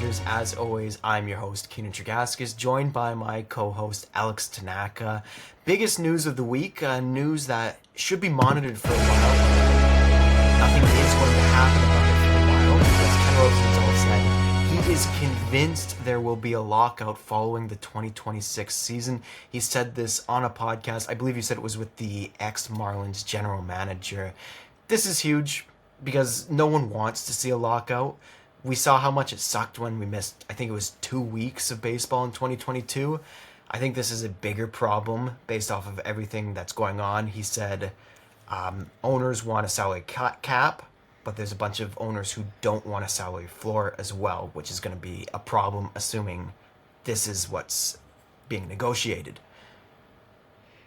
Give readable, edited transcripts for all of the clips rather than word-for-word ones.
Bleachers. As always, I'm your host, Keanen Tregaskis, joined by my co-host, Alex Tanaka. Biggest news of the week, news that should be monitored for a while. Nothing is going to happen about it for a while, because Ken Rosenthal said he is convinced there will be a lockout following the 2026 season. He said this on a podcast. I believe he said it was with the ex-Marlins general manager. This is huge because no one wants to see a lockout. We saw how much it sucked when we missed, I think it was 2 weeks of baseball in 2022. I think this is a bigger problem based off of everything that's going on. He said owners want a salary cap, but there's a bunch of owners who don't want a salary floor as well, which is going to be a problem, assuming this is what's being negotiated.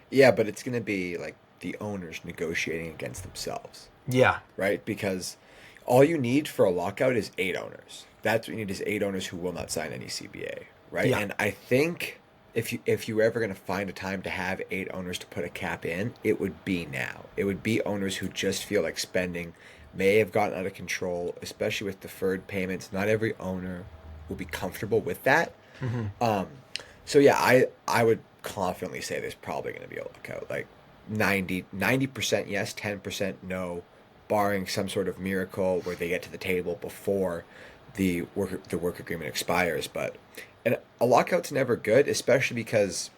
Yeah, but it's going to be like the owners negotiating against themselves. Yeah. Right? Because all you need for a lockout is 8 owners. That's what you need, is 8 owners who will not sign any CBA, right? Yeah. And I think if you were ever going to find a time to have 8 owners to put a cap in, it would be now. It would be owners who just feel like spending may have gotten out of control, especially with deferred payments. Not every owner will be comfortable with that. Mm-hmm. So yeah, I would confidently say there's probably going to be a lockout. Like 90% yes, 10% no, barring some sort of miracle where they get to the table before the work agreement expires. But and a lockout's never good, especially because,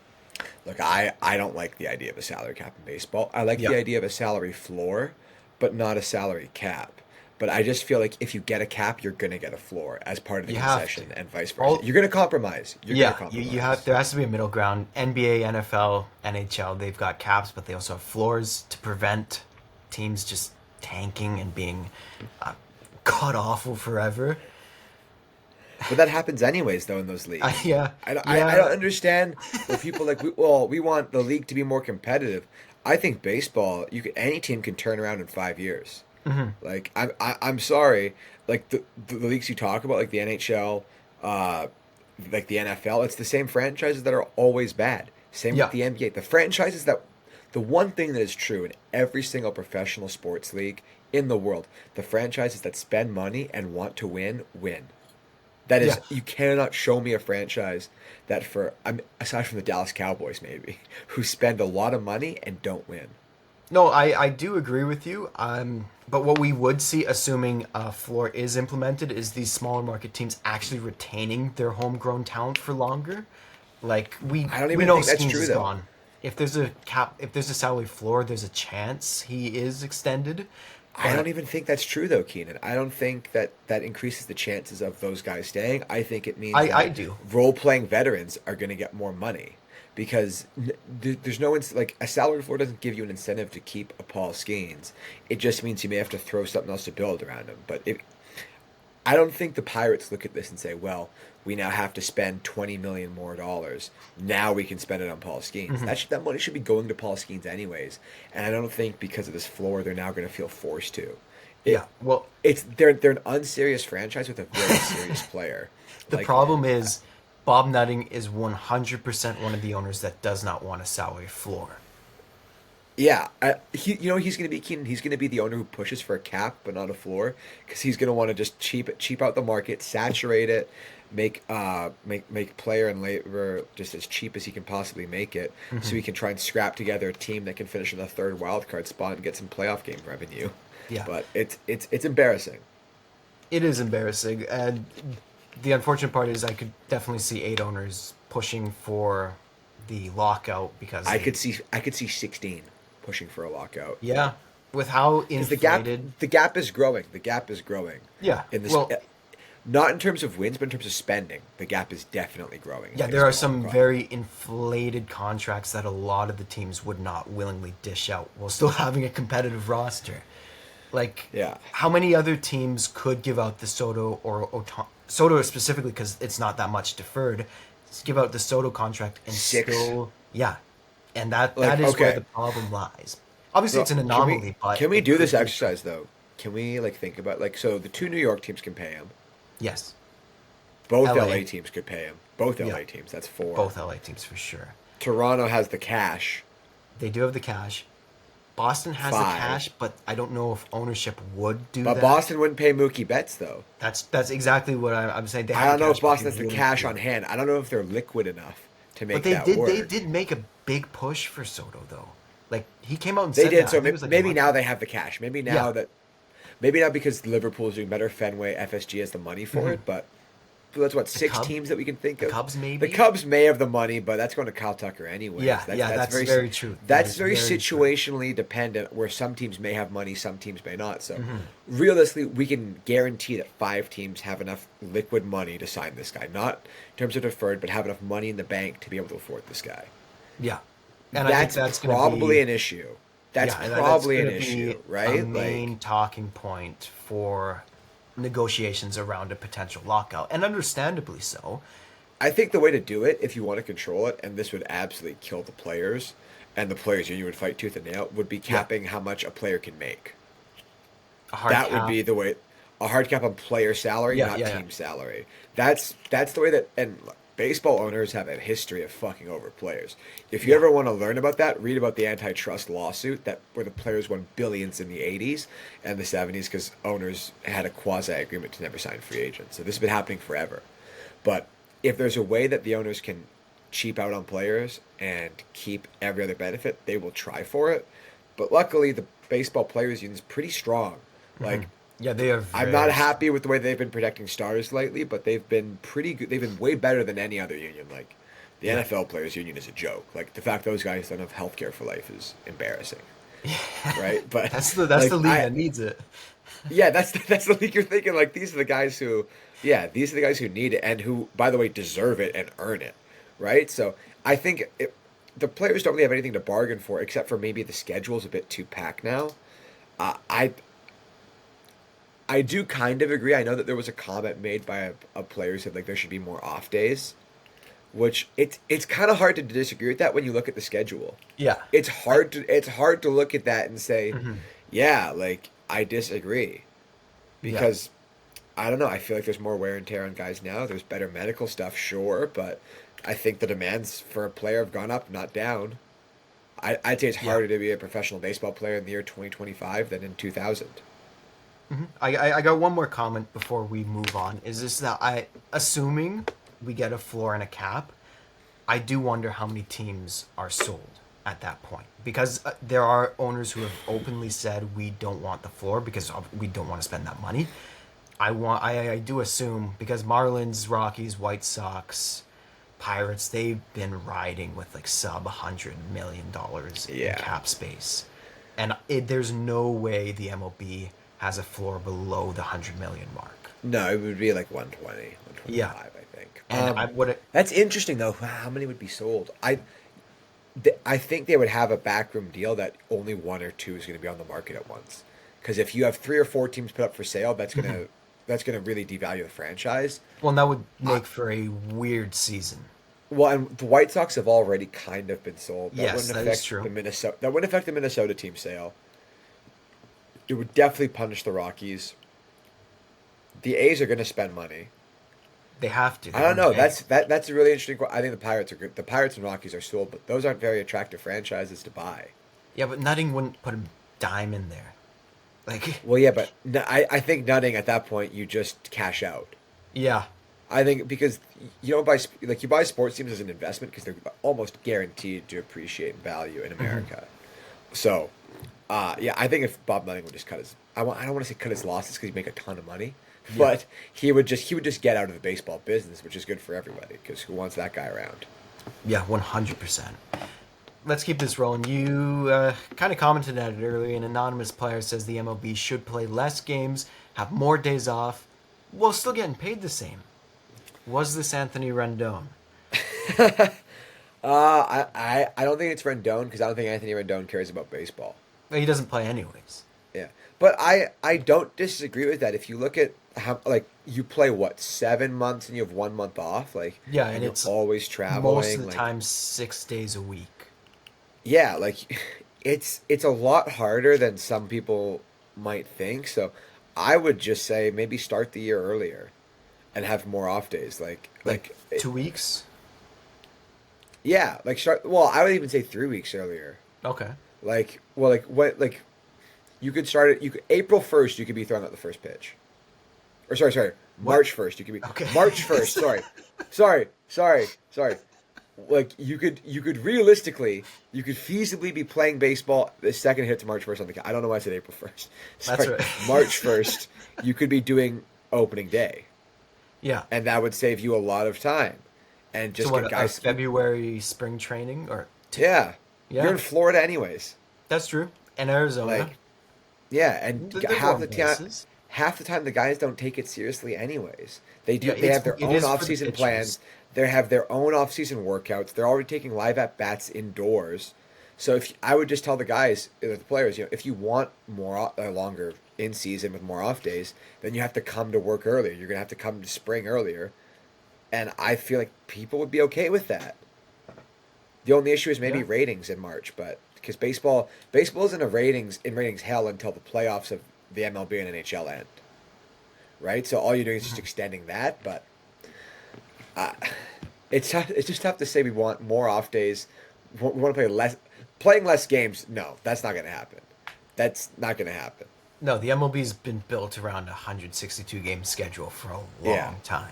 look, I don't like the idea of a salary cap in baseball. I like the idea of a salary floor, but not a salary cap. But I just feel like if you get a cap, you're gonna get a floor as part of the concession, and vice versa. You're gonna compromise. You have. There has to be a middle ground. NBA, NFL, NHL, they've got caps, but they also have floors to prevent teams just tanking and being cut off forever. But that happens anyways, though, in those leagues. I don't understand when people like, we want the league to be more competitive. I think baseball, any team can turn around in 5 years. Mm-hmm. Like I'm sorry, like the leagues you talk about, like the NHL, like the NFL, it's the same franchises that are always bad. Same with the NBA. The one thing that is true in every single professional sports league in the world, the franchises that spend money and want to win. That is, you cannot show me a franchise that aside from the Dallas Cowboys maybe, who spend a lot of money and don't win. No, I do agree with you. But what we would see, assuming a floor is implemented, is these smaller market teams actually retaining their homegrown talent for longer. Like I don't even think that's true, though. Gone. If there's a cap, if there's a salary floor, there's a chance he is extended. I don't even think that's true, though, Keanen. I don't think that increases the chances of those guys staying. I think it means I do. Role-playing veterans are going to get more money because there's no like a salary floor doesn't give you an incentive to keep a Paul Skeens. It just means you may have to throw something else to build around him. But I don't think the Pirates look at this and say, well, we now have to spend $20 million more. Now we can spend it on Paul Skeens. Mm-hmm. That money should be going to Paul Skeens anyways. And I don't think because of this floor, they're now going to feel forced to. They're an unserious franchise with a very serious player. The problem is Bob Nutting is 100% one of the owners that does not want a salary floor. Yeah, he's going to be Keanen. He's going to be the owner who pushes for a cap but not a floor because he's going to want to just cheap out the market, saturate it, make player and labor just as cheap as he can possibly make it, so he can try and scrap together a team that can finish in the 3rd wild card spot and get some playoff game revenue. Yeah, but it's embarrassing. It is embarrassing, and the unfortunate part is I could definitely see 8 owners pushing for the lockout because I could see 16 pushing for a lockout. Yeah, with how inflated the gap is growing. The gap is growing. Yeah, not in terms of wins, but in terms of spending, the gap is definitely growing. Yeah, there are some very inflated contracts that a lot of the teams would not willingly dish out while still having a competitive roster. Like, how many other teams could give out the Soto or Soto specifically because it's not that much deferred? Just give out the Soto contract and 6. Still, and that is where the problem lies. Obviously, it's an anomaly, but can we do this exercise though? Can we think about so the 2 New York teams can pay him. Yes. Both LA teams could pay him. Both LA teams. That's 4. Both LA teams for sure. Toronto has the cash. They do have the cash. Boston has the 5. cash, but I don't know if ownership would do But that. Boston wouldn't pay Mookie Betts though. That's exactly what I'm saying. They I have don't the know cash, if but Boston they has the wouldn't cash do on it. hand. I don't know if they're liquid enough to But make that work. they did make a big push for Soto though. Like he came out and They said did, that. I so think it was like a maybe month now ago. they have the cash. Yeah. Maybe now because Liverpool's doing better, Fenway, FSG has the money for it, but that's what, The 6 Cub, teams that we can think the of. Cubs The maybe. Cubs may have the money, but that's going to Kyle Tucker anyways. Yeah, that's very true. That is Very very true. situationally dependent, where some teams may have money, some teams may not. So Mm-hmm. realistically, we can guarantee that 5 teams have enough liquid money to sign this guy. Not in terms of deferred, but have enough money in the bank to be able to afford this guy. Yeah, and I think That's going to probably be an issue. That's yeah, probably an gonna be issue, a right? main talking point for negotiations around a potential lockout, and understandably so. I think the way to do it, if you want to control it, and this would absolutely kill the players, and the players union would fight tooth and nail, would be Yeah, capping how much a player can make. a hard That would cap. be the way. A hard cap on player salary, Yeah, not yeah, yeah. team salary. That's the way that. And look, baseball owners have a history of fucking over players. If you Yeah. ever want to learn about that, read about the antitrust lawsuit that where the players won billions in the '80s and the '70s because owners had a quasi agreement to never sign free agents. So this has been happening forever. But if there's a way that the owners can cheap out on players and keep every other benefit, they will try for it. But luckily, the baseball players union is pretty strong. Like, Yeah, they are I'm not very happy with the way they've been protecting starters lately, but they've been pretty good. They've been way better than any other union. Like, the Yeah. NFL players union is a joke. Like, the fact those guys don't have health care for life is embarrassing, right? But that's the like, league that needs it. yeah, that's the league you're thinking. Like, these are the guys who, yeah, these are the guys who need it and who, by the way, deserve it and earn it, right? So I think the players don't really have anything to bargain for except for maybe the schedule's a bit too packed now. Uh, I I do kind of agree. I know that there was a comment made by a player who said like there should be more off days, which it's kind of hard to disagree with that when you look at the schedule. Yeah, It's hard to look at that and say, mm-hmm. yeah, like I disagree Yeah. because I don't know. I feel like there's more wear and tear on guys now. There's better medical stuff, sure, but I think the demands for a player have gone up, not down. I'd say it's Yeah. harder to be a professional baseball player in the year 2025 than in 2000. I got one more comment before we move on. Is this that assuming we get a floor and a cap, I do wonder how many teams are sold at that point because there are owners who have openly said we don't want the floor because we don't want to spend that money. I do assume because Marlins, Rockies, White Sox, Pirates, they've been riding with like sub $100 million in Yeah. cap space, and there's no way the MLB has a floor below the 100 million mark. No, it would be like 120, 125, Yeah. I think. And I would That's interesting though. How many would be sold? I think they would have a backroom deal that only one or two is going to be on the market at once. Because if you have 3 or 4 teams put up for sale, that's gonna really devalue the franchise. well, that would make for a weird season. Well, and the White Sox have already kind of been sold. Yes, that is true. That wouldn't affect the Minnesota team sale. It would definitely punish the Rockies. The A's are going to spend money. They have to. I don't know. They- That's a really interesting. I think the Pirates are good. The Pirates and Rockies are sold, but those aren't very attractive franchises to buy. Yeah, but Nutting wouldn't put a dime in there. Like, Well, yeah, but I think Nutting at that point you just cash out. yeah, I think because you don't buy you buy sports teams as an investment because they're almost guaranteed to appreciate in value in America. So, yeah, I think if Bob Nutting would just cut his, I don't want to say cut his losses because he'd make a ton of money, but he would just get out of the baseball business, which is good for everybody because who wants that guy around? yeah, 100%. Let's keep this rolling. You kind of commented at it earlier. An anonymous player says the MLB should play less games, have more days off, while still getting paid the same. Was this Anthony Rendon? I don't think it's Rendon because I don't think Anthony Rendon cares about baseball. Well, he doesn't play anyways. Yeah, but I don't disagree with that. If you look at how like you play what 7 months and you have 1 month off, like Yeah, and you're it's always traveling. Most of the like, time, 6 days a week. yeah, like it's a lot harder than some people might think. So I would just say maybe start the year earlier and have more off days. Like 2 weeks? yeah, like start. Well, I would even say 3 weeks earlier. Okay. Like you could start it. You could April 1st. You could be throwing out the first pitch. Or sorry. What? March 1st. You could be Okay. March 1st. Sorry. Like you could realistically, you could feasibly be playing baseball the second hit to March 1st on the. I don't know why I said April 1st. That's Sorry, right. March 1st. You could be doing opening day, Yeah. and that would save you a lot of time, and So just what? get A guys. February spring training or Yeah, you're yeah, in Florida anyways. that's true. And Arizona, Like, yeah, and they're half going the time, places. the guys don't take it seriously anyways. They do. Yeah, They have their it own is for the off-season plans. pitchers. They have their own off-season workouts. They're already taking live at bats indoors. So if I would just tell the guys, the players, if you want more longer in season with more off days, then you have to come to work earlier. You're gonna have to come to spring earlier, and I feel like people would be okay with that. The only issue is maybe Yeah. ratings in March, but because baseball isn't a ratings hell until the playoffs of the MLB and NHL end, right? So all you're doing is just extending that, but uh, it's just tough to say we want more off days. We want to play less, playing less games. No, that's not going to happen. That's not going to happen. No, the MLB's been built around a 162 game schedule for a long Yeah. time.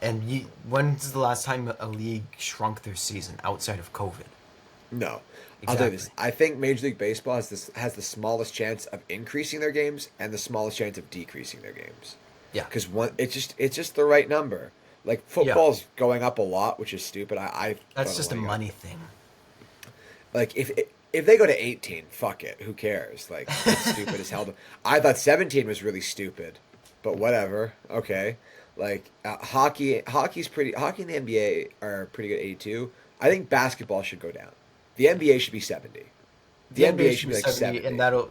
And when's the last time a league shrunk their season outside of COVID? No. I'll tell you this. Exactly. I think Major League Baseball has the smallest chance of increasing their games and the smallest chance of decreasing their games. Yeah. Because it's just the right number. Like football's going up a lot, which is stupid. I That's don't just a know why money thing. like if they go to 18, fuck it. Who cares? Like it's stupid as hell. I thought 17 was really stupid, but whatever. Okay. Like hockey's pretty. Hockey and the NBA are pretty good 82. I think basketball should go down. The NBA should be 70. The NBA should be like 70. and that'll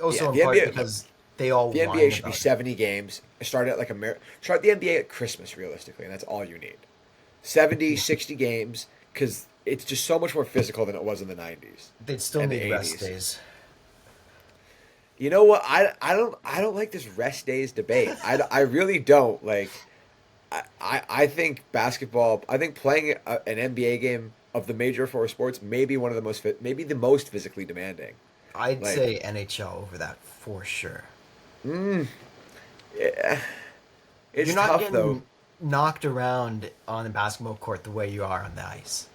also Yeah, in the part NBA because they all The whine NBA should be about it. 70 games. Start at start the NBA at Christmas realistically, and that's all you need. 70, 60 games because it's just so much more physical than it was in the 90s They'd still and the need rest 80s. days. You know what? I don't like this rest days debate. I really don't like. I think basketball. I think playing an NBA game of the major four sports maybe one of the maybe the most physically demanding. I'd Like- say NHL over that for sure. Yeah, it's You're not tough getting though. knocked around on the basketball court the way you are on the ice.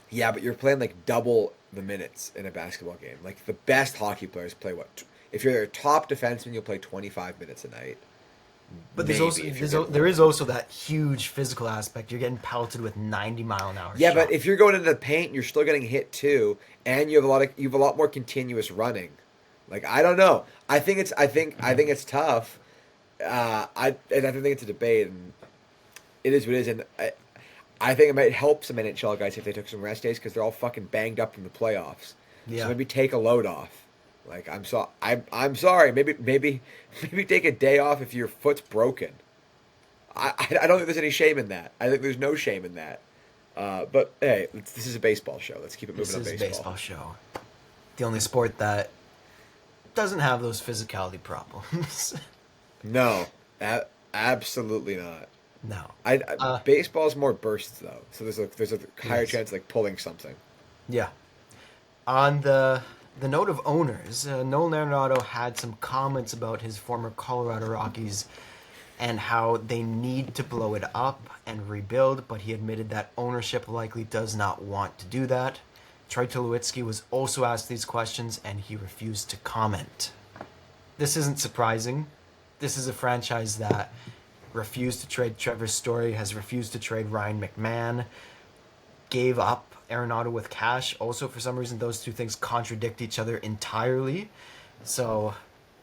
Yeah, but you're playing like double the minutes in a basketball game. Like the best hockey players play what? If you're a top defenseman, you'll play 25 minutes a night. But there's Maybe also if you're there is also that huge physical aspect. You're getting pelted with 90-mile-an-hour. Yeah, but shots. if you're going into the paint, you're still getting hit too, and you have a lot more continuous running. Like I don't know. I think it's tough. I think it's a debate, and it is what it is. And I think it might help some NHL guys if they took some rest days because they're all fucking banged up from the playoffs. Yeah. So maybe take a load off. Like I'm sorry. Maybe take a day off if your foot's broken. I don't think there's any shame in that. I think there's no shame in that. But hey, this is a baseball show. Let's keep it moving this on is a baseball. baseball show, the only sport that doesn't have those physicality problems. No, absolutely not. No. Baseball's more bursts though, so there's a higher Yes. chance of like pulling something. Yeah. On the note of owners, Nolan Arenado had some comments about his former Colorado Rockies and how they need to blow it up and rebuild, but he admitted that ownership likely does not want to do that. Troy Tulowitzki was also asked these questions and he refused to comment. This isn't surprising. This is a franchise that refused to trade Trevor Story, has refused to trade Ryan McMahon, gave up Arenado with cash. Also, for some reason, those two things contradict each other entirely. So,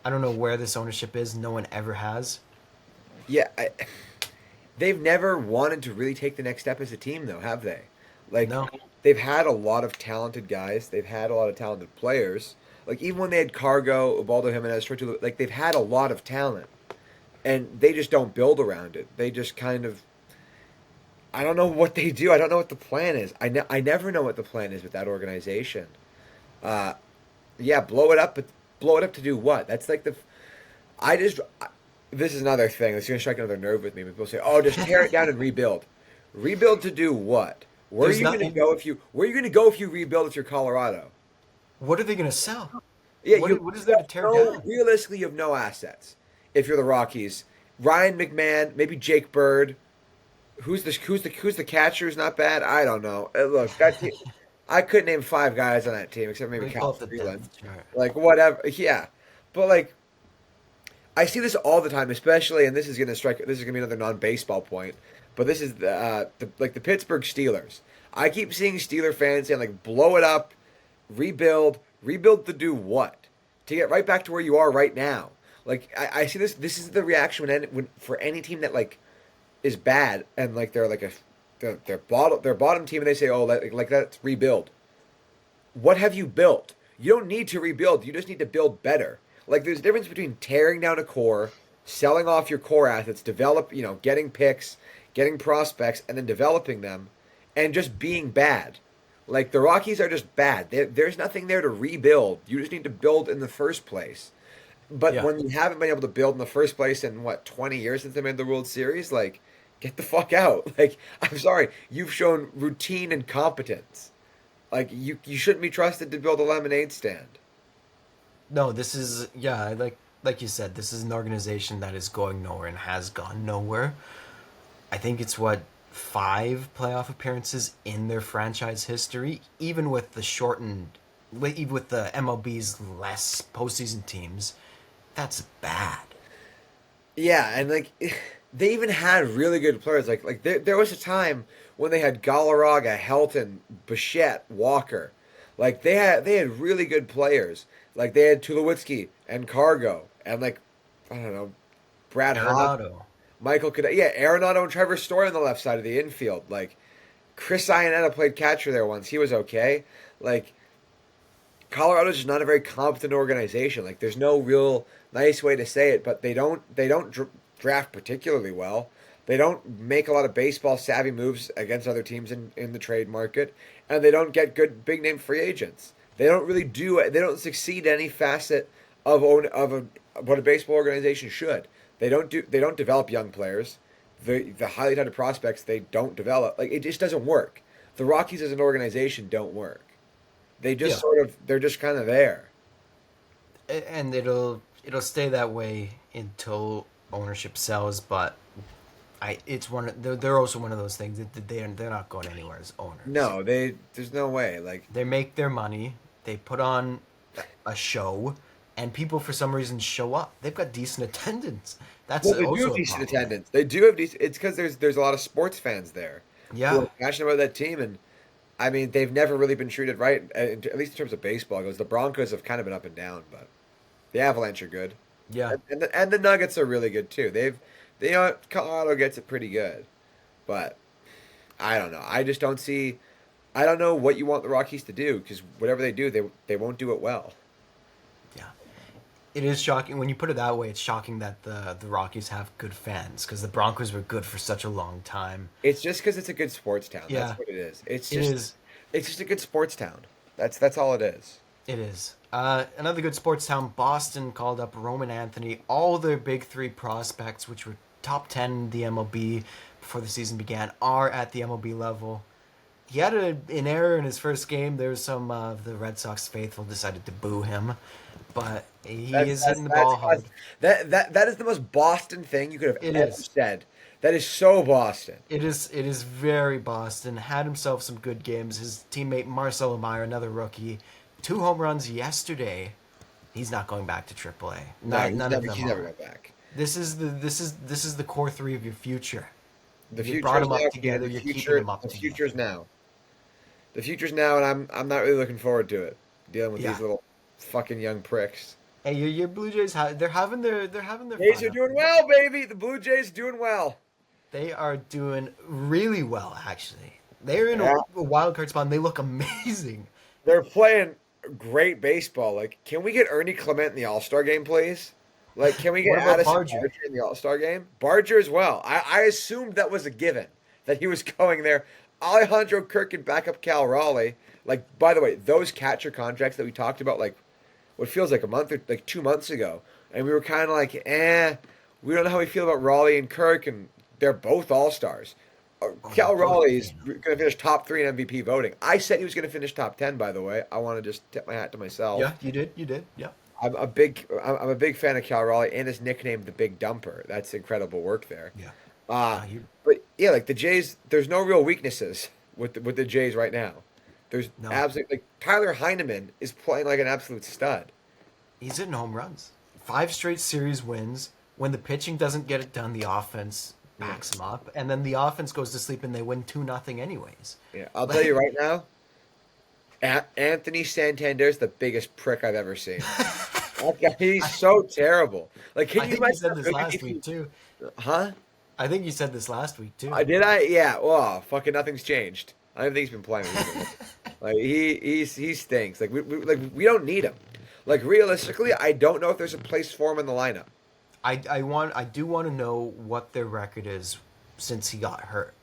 I don't know where this ownership is. No one ever has. Yeah, they've never wanted to really take the next step as a team, though, have they? Like, No. they've had a lot of talented guys. They've had a lot of talented players. Like, even when they had Cargo, Ubaldo Jimenez, like, they've had a lot of talent. And they just don't build around it. They just kind of... I don't know what they do. I don't know what the plan is. I never know what the plan is with that organization. Yeah, blow it up, but blow it up to do what? That's like this is another thing that's going to strike another nerve with me. When people say, "Oh, just tear it down and rebuild." Rebuild to do what? Where are There's you going to nothing. go if you Where are you going to go if you rebuild if you're Colorado? What are they gonna sell? Yeah, What is there to tear down? realistically, you have no assets if you're the Rockies. Ryan McMahon, maybe Jake Bird. Who's the catcher? Who's not bad. I don't know. Look, that team, I couldn't name five guys on that team except maybe Let me Cal pull up the Freeland. depth chart. Like whatever, yeah. But like I see this all the time, especially, and this is gonna strike. This is gonna be another non-baseball point, but this is the Pittsburgh Steelers. I keep seeing Steeler fans saying like, blow it up, rebuild to do what? To get right back to where you are right now. Like I see this. This is the reaction when for any team that like is bad and like they're like their bottom team and they say, oh, like that's rebuild. What have you built? You don't need to rebuild. You just need to build better. Like there's a difference between tearing down a core, selling off your core assets, getting picks, getting prospects, and then developing them, and just being bad. Like the Rockies are just bad. There's nothing there to rebuild. You just need to build in the first place. But Yeah. when you haven't been able to build in the first place in what 20 years since they made the World Series, like get the fuck out. Like I'm sorry, you've shown routine incompetence. Like you shouldn't be trusted to build a lemonade stand. No, this is yeah, like you said, this is an organization that is going nowhere and has gone nowhere. I think it's what five playoff appearances in their franchise history, even with the shortened, even with the MLB's less postseason teams. That's bad. Yeah, and like they even had really good players. Like there was a time when they had Galarraga, Helton, Bichette, Walker. Like they had really good players. Like they had Tulowitzki and Cargo and like I don't know Brad Hawk, Arenado. Michael Cadet. Yeah, Arenado and Trevor Story on the left side of the infield. Like Chris Iannetta played catcher there once. He was okay. Like Colorado's just not a very competent organization. Like there's no real nice way to say it, but they don't draft particularly well. They don't make a lot of baseball savvy moves against other teams in the trade market, and they don't get good big name free agents. They don't really do it. They don't succeed in any facet what a baseball organization should. They don't develop young players. The highly touted prospects they don't develop. Like it just doesn't work. The Rockies as an organization don't work. They just Yeah, they're just kind of there. and it'll stay that way until ownership sells. But it's they're also one of those things that they're not going anywhere as owners. No, there's no way. Like They make their money. They put on a show, and people for some reason show up. They've got decent attendance. That's well, they do have also a decent problem. attendance. They do have decent. It's because there's a lot of sports fans there who Yeah, are passionate about that team, and I mean they've never really been treated right, at least in terms of baseball. Because the Broncos have kind of been up and down, but the Avalanche are good, yeah. and the Nuggets are really good too. Colorado gets it pretty good, but I don't know. I just don't see. I don't know what you want the Rockies to do because whatever they do, they won't do it well. Yeah, it is shocking when you put it that way. It's shocking that the Rockies have good fans because the Broncos were good for such a long time. It's just because it's a good sports town. That's Yeah, what it is. it is. It's just a good sports town. That's all it is. It is. Another good sports town, Boston called up Roman Anthony. All their big three prospects, which were top 10 in the MLB before the season began, are at the MLB level. He had an error in his first game. There was some of the Red Sox faithful decided to boo him, but he is hitting the ball hard. That is the most Boston thing you could have It ever is. said. That is so Boston. It is. It is very Boston. Had himself some good games. His teammate Marcelo Meyer, another rookie, 2 home runs yesterday. He's not going back to AAA. No, None of them he's never are. going back. This is the core three of your future. The You future brought is them up now. together. The You're keeping future. them up The together. future's now. The future's now, and I'm not really looking forward to it. Dealing with Yeah. these little fucking young pricks. Hey, your Blue Jays. They're having their Jays fun. are doing well, baby. The Blue Jays doing well. They are doing really well, actually. They're in Yeah. a wild card spot. And they look amazing. They're playing great baseball. Like, can we get Ernie Clement in the All Star game, please? Like, can we get What about Addison Barger? Barger in the All Star game? Barger as well. I assumed that was a given that he was going there. Alejandro Kirk and backup Cal Raleigh. Like, by the way, those catcher contracts that we talked about, like, what feels like a month or like 2 months ago, and we were kind of like, we don't know how we feel about Raleigh and Kirk, and they're both All Stars. Cal they're both Raleigh's paying him. going to finish top 3 in MVP voting. I said he was going to finish top 10. By the way, I want to just tip my hat to myself. Yeah, you did. You did. Yeah. I'm a big fan of Cal Raleigh and his nickname, the Big Dumper. That's incredible work there. Yeah. Uh, He, but yeah, like the Jays, there's no real weaknesses with the Jays right now. There's no, absolutely like Tyler Heineman is playing like an absolute stud. he's hitting home runs. 5 straight series wins. When the pitching doesn't get it done, the offense Yeah, backs him up, and then the offense goes to sleep and they win 2-0 anyways. yeah. I'll tell you right now, Anthony Santander's the biggest prick I've ever seen. That guy, he's so terrible. Like, I can you think you imagine said how this good last if week too. Huh? I think you said this last week too. I did. I yeah. Well, fucking nothing's changed. I don't think he's been playing. Like he stinks. Like we don't need him. Like realistically, I don't know if there's a place for him in the lineup. I do want to know what their record is since he got hurt.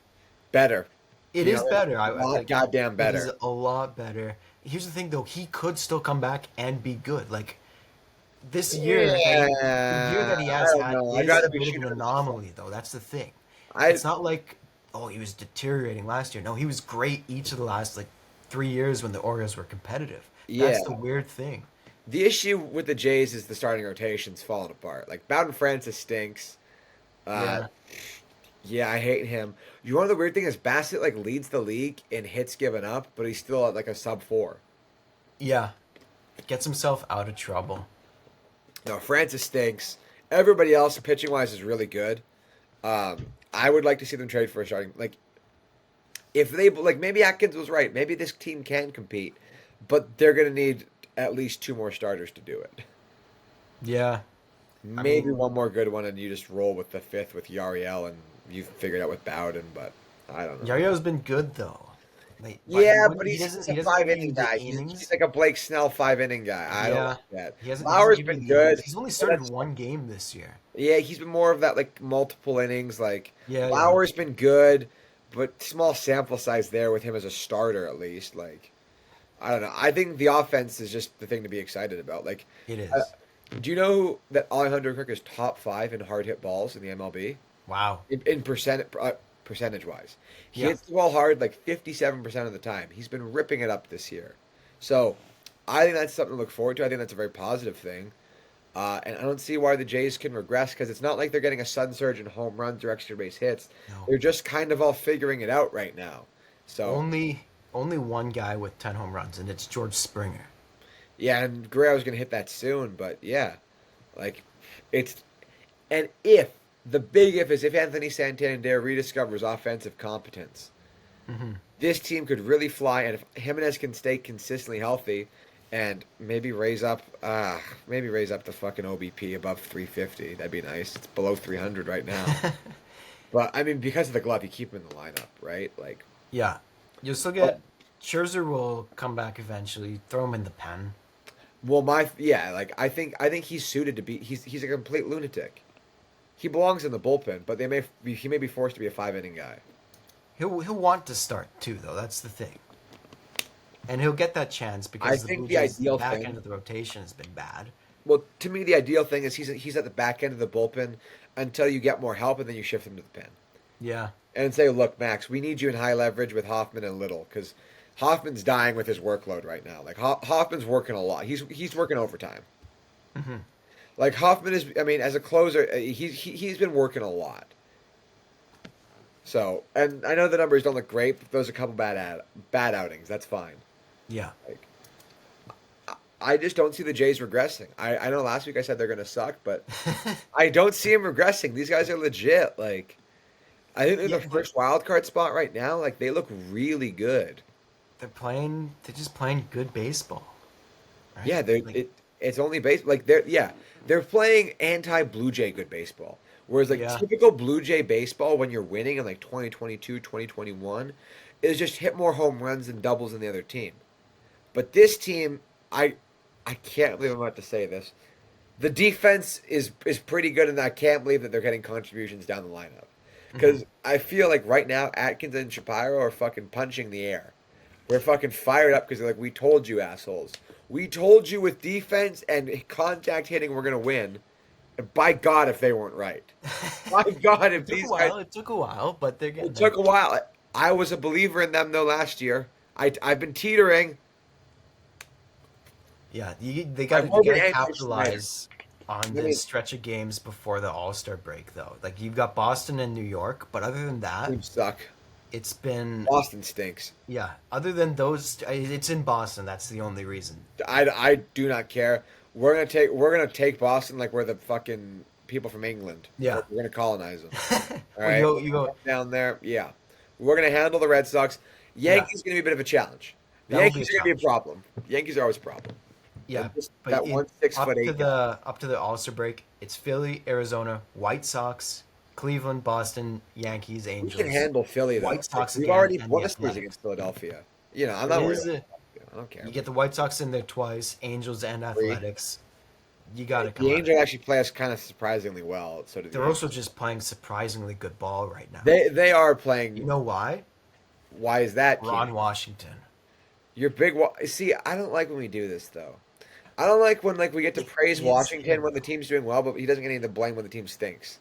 Better. It You is know, better. a lot goddamn better. It is a lot better. Here's the thing, though. He could still come back and be good. Like this year, the year that he I has don't had know. I'd is rather a be bit of shooting an him. anomaly, though. That's the thing. I It's not like, oh, he was deteriorating last year. No, he was great each of the last like 3 years when the Orioles were competitive. yeah. That's the weird thing. The issue with the Jays is the starting rotation's falling apart. Like Bowden Francis stinks. Uh, Yeah. yeah, I hate him. You know the weird thing is Bassett like leads the league in hits given up, but he's still at like a sub 4. Yeah. Gets himself out of trouble. No, Francis stinks. Everybody else, pitching wise, is really good. I would like to see them trade for a starting. Like, if they like, maybe Atkins was right. Maybe this team can compete, but they're gonna need at least 2 more starters to do it. Yeah. I Maybe mean, one more good one, and you just roll with the 5th with Yariel, and you figure it out with Bowden. But I don't know. Yario's been good though. Like, Yeah, when but he he's doesn't a he doesn't five give you inning the guy. innings. He's like a Blake Snell 5 inning guy. I don't Yeah. like that. He doesn't Lauer's give you been the innings. good. He's only But started that's one game this year. Yeah, he's been more of that like multiple innings. Like Yeah, yeah. Lauer's been good, but small sample size there with him as a starter at least. Like I don't know. I think the offense is just the thing to be excited about. Like, It is. uh, do you know that Alejandro Kirk is top 5 in hard hit balls in the MLB Wow. in percentage wise? He Yeah. hits the ball hard like 57% of the time. He's been ripping it up this year. So I think that's something to look forward to. I think that's a very positive thing. And I don't see why the Jays can regress because it's not like they're getting a sudden surge in home runs or extra base hits. No. They're just kind of all figuring it out right now. So Only one guy with 10 home runs, and it's George Springer. yeah, and Guerrero's gonna hit that soon. But yeah, like it's and if the big if is if Anthony Santander rediscovers offensive competence, Hmm. this team could really fly. And if Jimenez can stay consistently healthy. And maybe raise up the fucking OBP above 350. That'd be nice. It's below 300 right now. But I mean, because of the glove, you keep him in the lineup, right? Like, Yeah. You'll still oh, get Scherzer will come back eventually. Throw him in the pen. well, like I think he's suited to be. He's a complete lunatic. He belongs in the bullpen, but he may be forced to be a 5 inning guy. He'll want to start too, though. That's the thing. And he'll get that chance I because the think Blue the Jays' ideal back thing. end of the rotation has been bad. Well, to me, the ideal thing is he's at the back end of the bullpen until you get more help, and then you shift him to the pen. Yeah. And say, look, Max, we need you in high leverage with Hoffman and Little because Hoffman's dying with his workload right now. Like Hoffman's working a lot. He's working overtime. Hmm. Like Hoffman is. I mean, as a closer, he's been working a lot. So, and I know the numbers don't look great, but those are a couple bad outings. That's fine. Yeah. Like, I just don't see the Jays regressing. I know last week I said they're going to suck, but I don't see them regressing. These guys are legit. Like, I think they're Yeah, the first wild card spot right now. Like, they look really good. They're just playing good baseball. Right? Yeah, Like, it's only base like they're playing anti Blue Jay good baseball. Whereas like yeah. typical Blue Jay baseball when you're winning in like 2022, 2021 is just hit more home runs and doubles than the other team. But this team, I can't believe I'm about to say this. The defense is pretty good, and I can't believe that they're getting contributions down the lineup. Because I feel like right now Atkins and Shapiro are fucking punching the air. We're fucking fired up because they're like, we told you, assholes. We told you with defense and contact hitting we're gonna win, By God, if they weren't right. My God, if It took a these guys. while. It took a while, but they're getting It there. took a while. I was a believer in them though last year. I've been teetering. Yeah, they I got to will be Angel Schneider. capitalize on I this mean, stretch of games before the All Star break, though. Like you've got Boston and New York, but other than that, teams suck. it's been Boston stinks. yeah. Other than those, it's in Boston. That's the only reason. I do not care. We're gonna take Boston like we're the fucking people from England. Yeah. We're gonna colonize them. All Well, right, you go. down there. Yeah, we're gonna handle the Red Sox. Yeah, Yankees gonna be a bit of a challenge. The that will be a Yankees are gonna be a challenge. problem. Yankees are always a problem. Yeah, Just but that one 6'8" guy. up to the All Star break, it's Philly, Arizona, White Sox, Cleveland, Boston, Yankees, We can Angels, handle Philly though. White Like, Sox we've again, already and the won a series against Athletics. Philadelphia. I'm It not worried is. about Philadelphia. I don't care. You get the White Sox in there twice, Angels and Three. Athletics. You got to come The out Angels ahead. actually play us kind of surprisingly well. So do the They're also Yankees. just playing surprisingly good ball right now. They are You playing. know why? Why is that, Ron Keanen? Washington. You're big. See, I don't like when we do this though. I don't like when we get to praise He's Washington when the team's doing well, but he doesn't get any of the blame when the team stinks.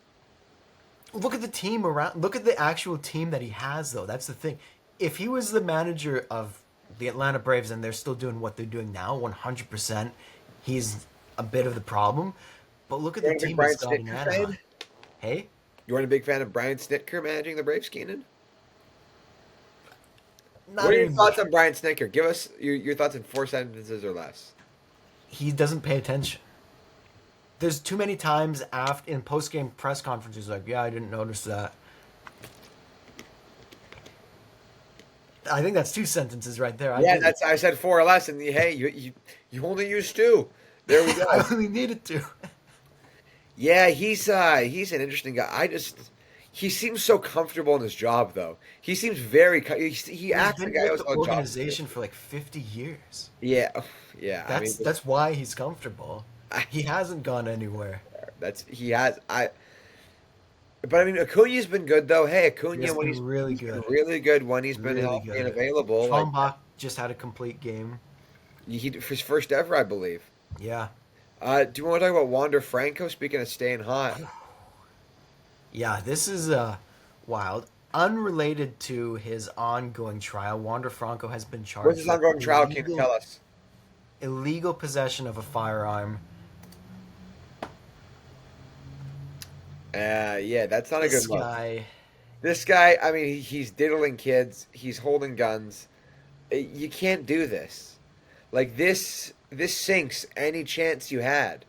Look at the team around. Look at the actual team that he has, though. That's the thing. If he was the manager of the Atlanta Braves and they're still doing what they're doing now, 100%, he's a bit of the problem. But look at You the aren't a big team Brian he's got in Snitker Anaheim. fan? Hey, You aren't a big fan of Brian Snitker managing the Braves, Keenan? not What are your anymore. thoughts on Brian Snitker? Give us your thoughts in 4 sentences or less. He doesn't pay attention. There's too many times after in post game press conferences like, yeah, I didn't notice that. I think that's 2 sentences right there. Yeah, I said 4 or less, and hey, you only used 2. There we go. I only needed to. Yeah, he's an interesting guy. He seems so comfortable in his job though. He seems very he He's acts been like a guy with who's the on a job. organization for like 50 years. Yeah, yeah. I mean, That's why he's comfortable. I, He hasn't gone anywhere. that's he has. But I mean, Acuna's been good though. Hey, He Acuna has when been really he's been good. really good when he's been Really healthy and good. available. Like Trombach just had a complete game. his first ever, I believe. Yeah. Do you want to talk about Wander Franco? Speaking of staying hot, Yeah, this is wild. Unrelated to his ongoing trial, Wander Franco has been what's charged his with ongoing trial? Can you tell us? illegal possession of a firearm. Yeah, that's not a This good look. guy, This guy, I mean, he's diddling kids. He's holding guns. You can't do this. Like this sinks any chance you had.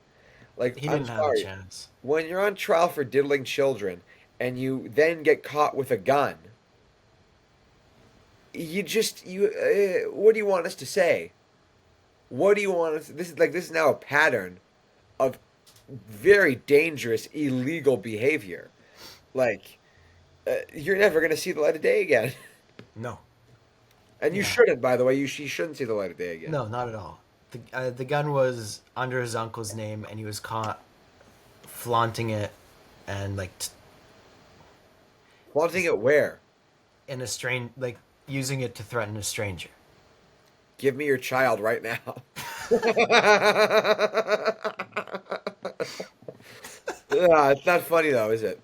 Like he I'm didn't have a sorry, chance. when you're on trial for diddling children and you then get caught with a gun, what do you want us to say? What do you want us? This is now a pattern of very dangerous illegal behavior. Like you're never gonna see the light of day again. No. And you Yeah. shouldn't, by the way. You shouldn't see the light of day again. No, not at all. The gun was under his uncle's name, and he was caught flaunting it and Flaunting it where? in a using it to threaten a stranger. Give me your child right now. Yeah, it's not funny though, is it?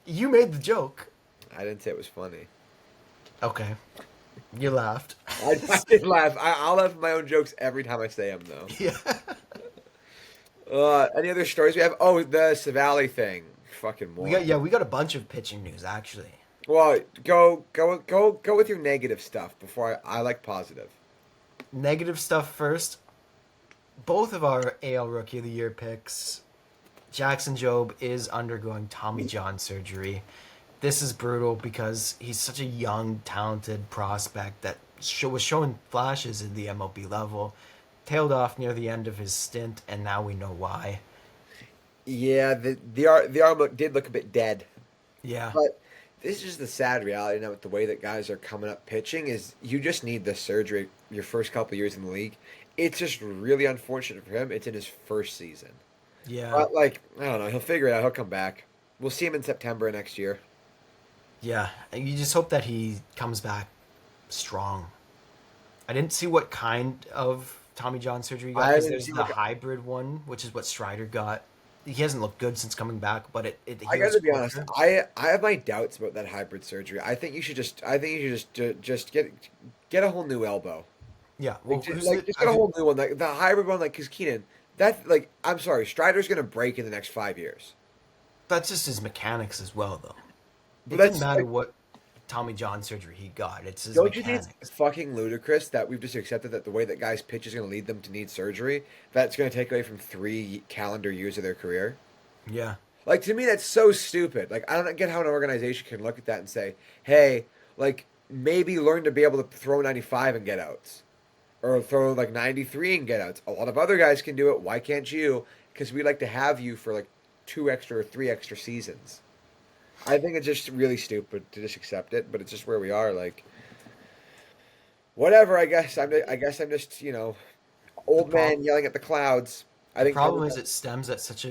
You made the joke. I didn't say it was funny. Okay, you laughed. I did laugh. I'll laugh at my own jokes every time I say them, though. Yeah. Any other stories we have? Oh, the Savali thing. Fucking more. We got a bunch of pitching news actually. Well, go with your negative stuff before I like positive. Negative stuff first. Both of our AL Rookie of the Year picks, Jackson Jobe is undergoing Tommy John surgery. This is brutal because he's such a young, talented prospect that was showing flashes in the MLB level, tailed off near the end of his stint, and now we know why. Yeah, the arm did look a bit dead. Yeah. But this is just the sad reality now with the way that guys are coming up pitching is you just need the surgery your first couple years in the league. It's just really unfortunate for him. It's in his first season. Yeah. But, I don't know. He'll figure it out. He'll come back. We'll see him in September next year. Yeah. And you just hope that he comes back strong. I didn't see what kind of Tommy John surgery he got I because haven't there's seen the what- hybrid one, which is what Strider got. he hasn't looked good since coming back, but it I got heals to be honest. quicker. I have my doubts about that hybrid surgery. I think you should just get a whole new elbow. Yeah. Like Well, who's like it? just get a whole new one. Like the hybrid one. Like because Keenan, that like I'm sorry, Strider's gonna break in the next 5 years. That's just his mechanics as well, though. But It didn't that's matter like, what Tommy John surgery he got. It's his don't you think it's mechanics. fucking ludicrous that we've just accepted that the way that guys pitch is gonna lead them to need surgery? That's gonna take away from 3 calendar years of their career. Yeah. Like to me, that's so stupid. Like I don't get how an organization can look at that and say, "Hey, like maybe learn to be able to throw 95 and get outs, or throw like 93 and get outs. A lot of other guys can do it. Why can't you? Because we like to have you for like 2 extra or 3 extra seasons." I think it's just really stupid to just accept it, but it's just where we are. Like whatever. I guess I'm just The old man problem yelling at the clouds. I the think problem is it stems at such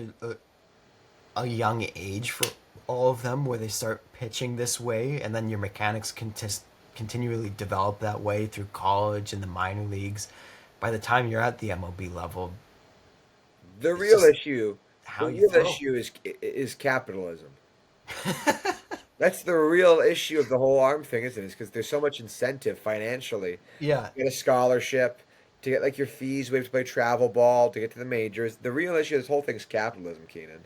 a young age for all of them, where they start pitching this way, and then your mechanics can just continually develop that way through college and the minor leagues. By the time you're at the MLB level, the it's real just issue. how The you real throw. issue is capitalism. That's the real issue of the whole arm thing, isn't it? Is because there's so much incentive financially Yeah, to get a scholarship, to get like your fees waived to play travel ball, to get to the majors. The real issue of this whole thing is capitalism, Keenan.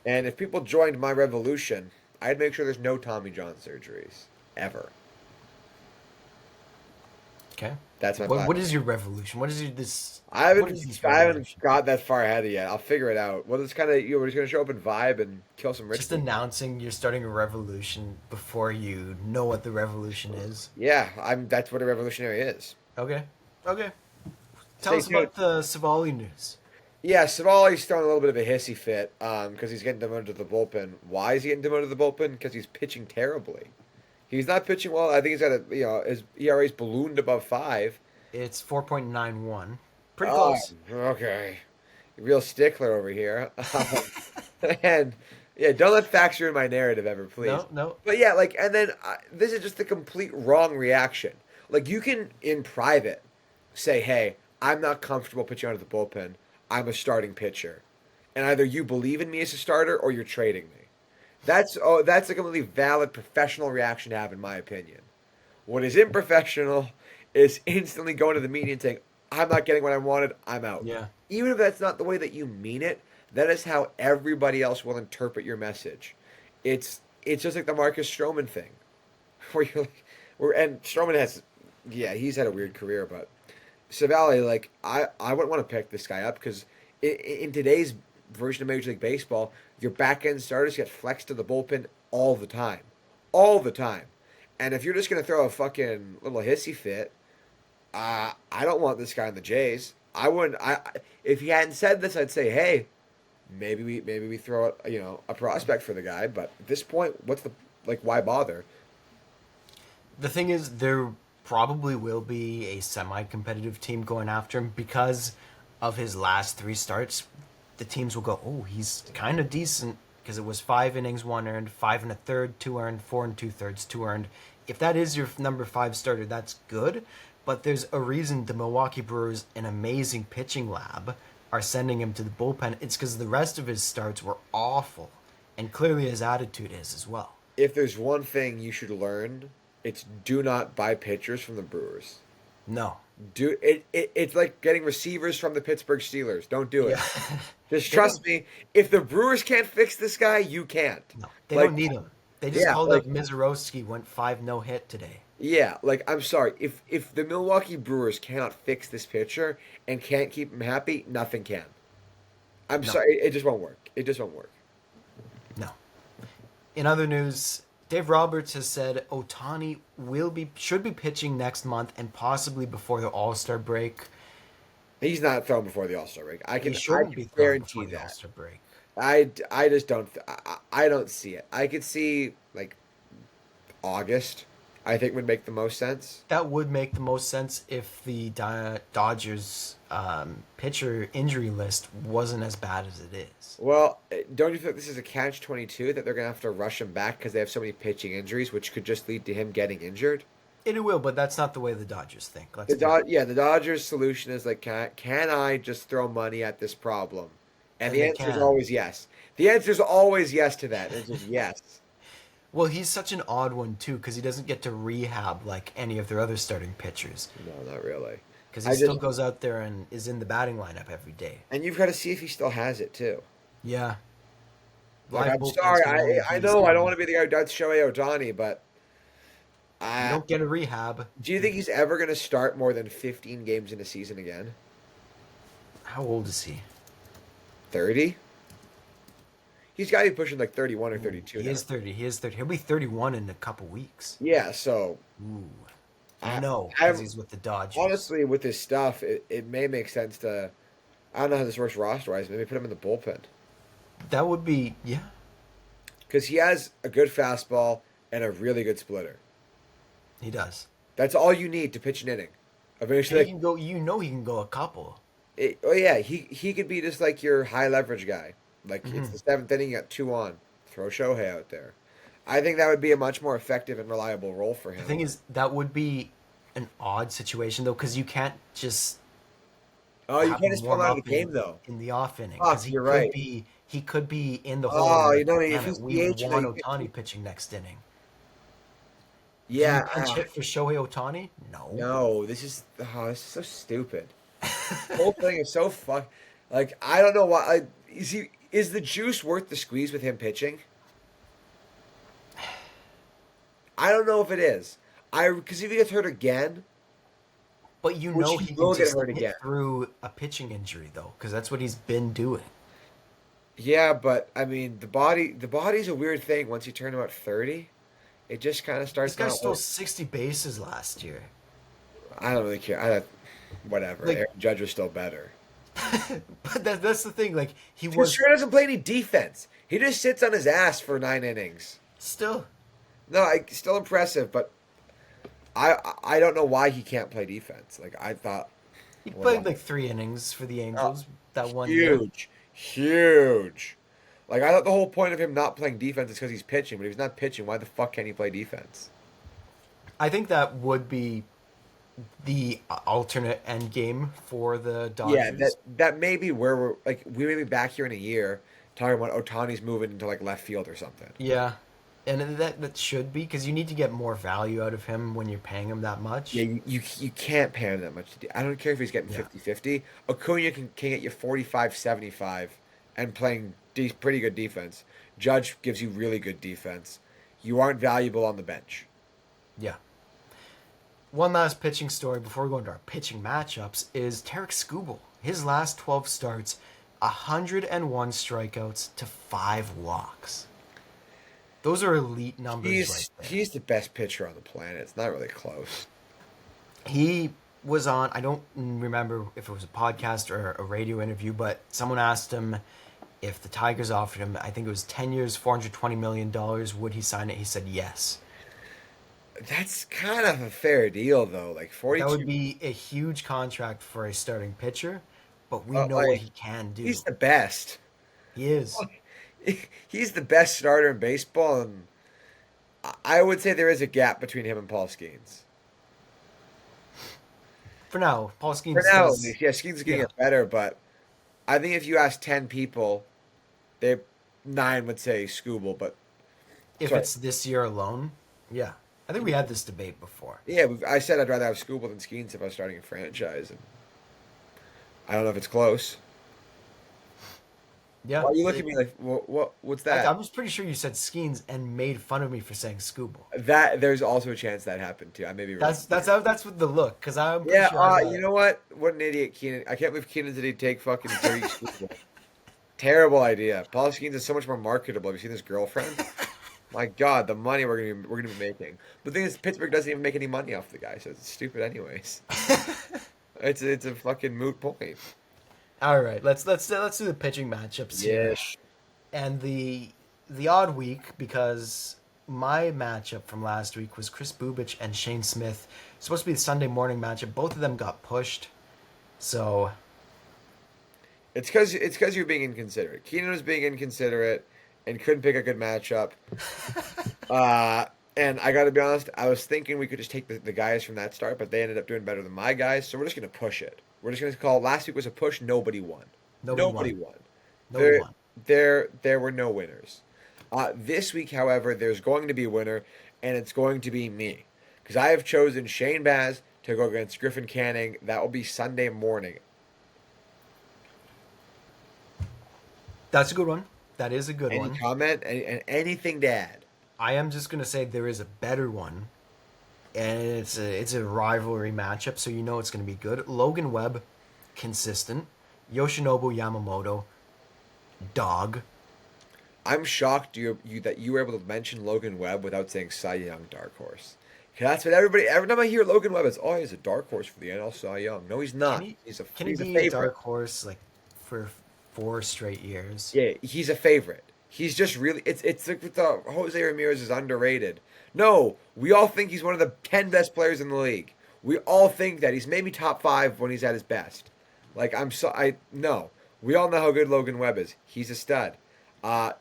And if people joined my revolution, I'd make sure there's no Tommy John surgeries ever. okay. That's my What platform. is your revolution? What is your this? I What haven't is this I haven't revolution? got that far ahead yet. I'll figure it out. Well, it's kind of we're just gonna show up and vibe and kill some rich Just people. announcing you're starting a revolution before you know what the revolution is. Yeah, I'm. That's what a revolutionary is. Okay. Okay. Tell Stay us tuned. about the Savali news. Yeah, Savali's throwing a little bit of a hissy fit because he's getting demoted to the bullpen. Why is he getting demoted to the bullpen? Because he's pitching terribly. He's not pitching well. I think he's got his ERA's ballooned above 5. It's 4.91. Pretty Oh, close. okay. Real stickler over here. And yeah, don't let facts ruin my narrative ever, please. No, no. But yeah, like, and then this is just the complete wrong reaction. Like, you can in private say, "Hey, I'm not comfortable pitching out of the bullpen. I'm a starting pitcher," and either you believe in me as a starter or you're trading me. That's a completely valid professional reaction to have, in my opinion. What is unprofessional is instantly going to the media and saying, "I'm not getting what I wanted. I'm out." Yeah. Even if that's not the way that you mean it, that is how everybody else will interpret your message. It's just like the Marcus Stroman thing, where you're like, and Stroman has, yeah, he's had a weird career, but Savali, like, I wouldn't want to pick this guy up because in today's version of Major League Baseball, your back end starters get flexed to the bullpen all the time, and if you're just gonna throw a fucking little hissy fit, I don't want this guy in the Jays. I wouldn't. If he hadn't said this, I'd say, hey, maybe we throw a prospect for the guy. But at this point, what's the like? Why bother? The thing is, there probably will be a semi-competitive team going after him because of his last 3 starts. The teams will go, oh, he's kind of decent because it was 5 innings, 1 earned, 5 1/3, 2 earned, 4 2/3, 2 earned. If that is your number 5 starter, that's good. But there's a reason the Milwaukee Brewers, an amazing pitching lab, are sending him to the bullpen. It's because the rest of his starts were awful, and clearly his attitude is as well. If there's one thing you should learn, it's do not buy pitchers from the Brewers. No. It's like getting receivers from the Pittsburgh Steelers. Don't do it. Yeah. Just They don't. trust me. If the Brewers can't fix this guy, you can't. No, they Like, don't need him. They just yeah, called like up Mizorowski, went 5 no hit today. yeah, like I'm sorry. If the Milwaukee Brewers cannot fix this pitcher and can't keep him happy, nothing can. I'm No, sorry, it just won't work. It just won't work. no. In other news, Dave Roberts has said Otani should be pitching next month and possibly before the All Star break. He's not thrown before the All Star break. He I shouldn't be can throwing guarantee before the All that. Star break. I just don't I don't see it. I could see like August. I think would make the most sense. That would make the most sense if the Dodgers pitcher injury list wasn't as bad as it is. Well, don't you think this is a catch-22 that they're gonna have to rush him back because they have so many pitching injuries, which could just lead to him getting injured? It will, but that's not the way the Dodgers think. Let's be Yeah, the Dodgers' solution is like, can I just throw money at this problem And and the they answer is can. always yes. The answer is always yes to that. It's just yes. Well, he's such an odd one too because he doesn't get to rehab like any of their other starting pitchers No, not really. because he I still just goes out there and is in the batting lineup every day. and you've got to see if he still has it too. Yeah, Like live I'm bullpens sorry, can only I be know so I don't want to good. be the guy who does Shohei Ohtani, but You I don't get a rehab. do you think he's ever going to start more than 15 games in a season again? How old is he? 30? He's got to be pushing like 31 or Ooh, 32 he now. is 30. He is 30. He'll be 31 in a couple weeks. Yeah, so Ooh, you I, know, because I'm he's with the Dodgers. honestly with his stuff, it may make sense to. I don't know how this works roster wise. Maybe put him in the bullpen That would be, yeah, because he has a good fastball and a really good splitter. he does. That's all you need to pitch an inning. And Eventually, he can go. You know, he can go a couple. oh yeah, he could be just like your high leverage guy. Like it's Hmm. the seventh inning, you got two on. Throw Shohei out there. I think that would be a much more effective and reliable role for The him. thing is, that would be an odd situation though, because you can't just Oh, you have can't him just pull him warm out of up the game though. in the off inning because Fuck, you're right. he could be in the hole and be Oh, like, if damn he's it, we DH, want Otani pitching next inning. Do you yeah. pinch hit for Shohei Otani? No. No, this is so stupid. The whole thing is so fuck. Like I don't know why. Is the juice worth the squeeze with him pitching? I don't know if it is. Because if he gets hurt again, But you which know he he can will get just hurt hit again. through a pitching injury though, because that's what he's been doing. Yeah, but I mean the body's a weird thing. Once you turn about 30, it just kind of This starts guy not stole working. 60 bases last year. I don't really care. Whatever. Like, Aaron Judge was still better. but that's the thing. Like he Because was Trey doesn't play any defense. He just sits on his ass for 9 innings. still. No, still impressive, but I don't know why he can't play defense. Like I thought, He well, played like 3 innings for the uh, Angels that one year. huge, huge. Like I thought the whole point of him not playing defense is because he's pitching, but if he's not pitching, why the fuck can't he play defense? I think that would be the alternate end game for the Yeah, that Dodgers. that may be where we may be back here in a year talking about Otani's moving into like left field or something. Yeah, and that should be because you need to get more value out of him when you're paying him that Yeah, much. you can't pay him that much. I don't care if he's getting Yeah, 50-50. Acuna can get you 45-75 and playing pretty good defense. Judge gives you really good defense. You aren't valuable on the bench. yeah. One last pitching story before we go into our pitching matchups is Tarek Skubal. His last 12 starts, 101 strikeouts to 5 walks. Those are elite numbers right there. He's the best pitcher on the planet. It's not really close. He was on, I don't remember if it was a podcast or a radio interview, but someone asked him if the Tigers offered him, I think it was 10 years, $420 million, would he sign it? He said yes. That's kind of a fair deal though. Like That would 42. be a huge contract for a starting pitcher, but we But know what like he can do. he's the best. He is. He's the best starter in baseball, and I would say there is a gap between him and Paul Skeens. For now, Paul For Skeens now, at does, least. Yeah, Skeens is getting yeah. it better, but I think if you ask 10 people, they 9 would say Scooble, but If sorry. it's this year alone, yeah. I think we had this debate before. Yeah, I said I'd rather have Scooble than Skeens if I was starting a franchise, and I don't know if it's close. Yeah. Why are you looking at me like, what's I that? was pretty sure you said Skeens and made fun of me for saying Scooble. There's also a chance that happened too. I may be wrong. That's with the look, because I'm pretty Yeah, sure I got you it. know what? What an idiot Keanen. I can't believe Keanen did he take fucking dirty Scooble. Terrible idea. Paul Skeens is so much more marketable. Have you seen his girlfriend? My God, the money we're gonna be making. But the thing is, Pittsburgh doesn't even make any money off the guy, so it's stupid anyways. It's a fucking moot point. All right, let's do the pitching matchups here. Yes. And the odd week because my matchup from last week was Chris Bubich and Shane Smith. It's supposed to be the Sunday morning matchup. Both of them got pushed. So It's because you're being inconsiderate. Keenan was being inconsiderate and couldn't pick a good matchup. And I got to be honest, I was thinking we could just take the guys from that start, but they ended up doing better than my guys, so we're just going to push it. We're just going to call last week was a push, nobody won. nobody Nobody won. won. Nobody There, won. there were no winners. This week, however, there's going to be a winner, and it's going to be me, because I have chosen Shane Baz to go against Griffin Canning. That will be Sunday morning. That's a good one. That is a good Any one. comment? And anything to add? I am just gonna say there is a better one, and it's a rivalry matchup, so you know it's gonna be good. Logan Webb, consistent. Yoshinobu Yamamoto, dog. I'm shocked that you were able to mention Logan Webb without saying Cy Young dark horse. 'Cause that's what every time I hear Logan Webb, it's he's a dark horse for the NL Cy Young. No, he's Can not. he He's a can he he's a be a favorite. dark horse like for 4 straight years? Yeah, he's a favorite. He's just really it's like with the Jose Ramirez is underrated. No, we all think he's one of the 10 best players in the league. We all think that he's maybe top 5 when he's at his best. Like I no. We all know how good Logan Webb is. He's a stud.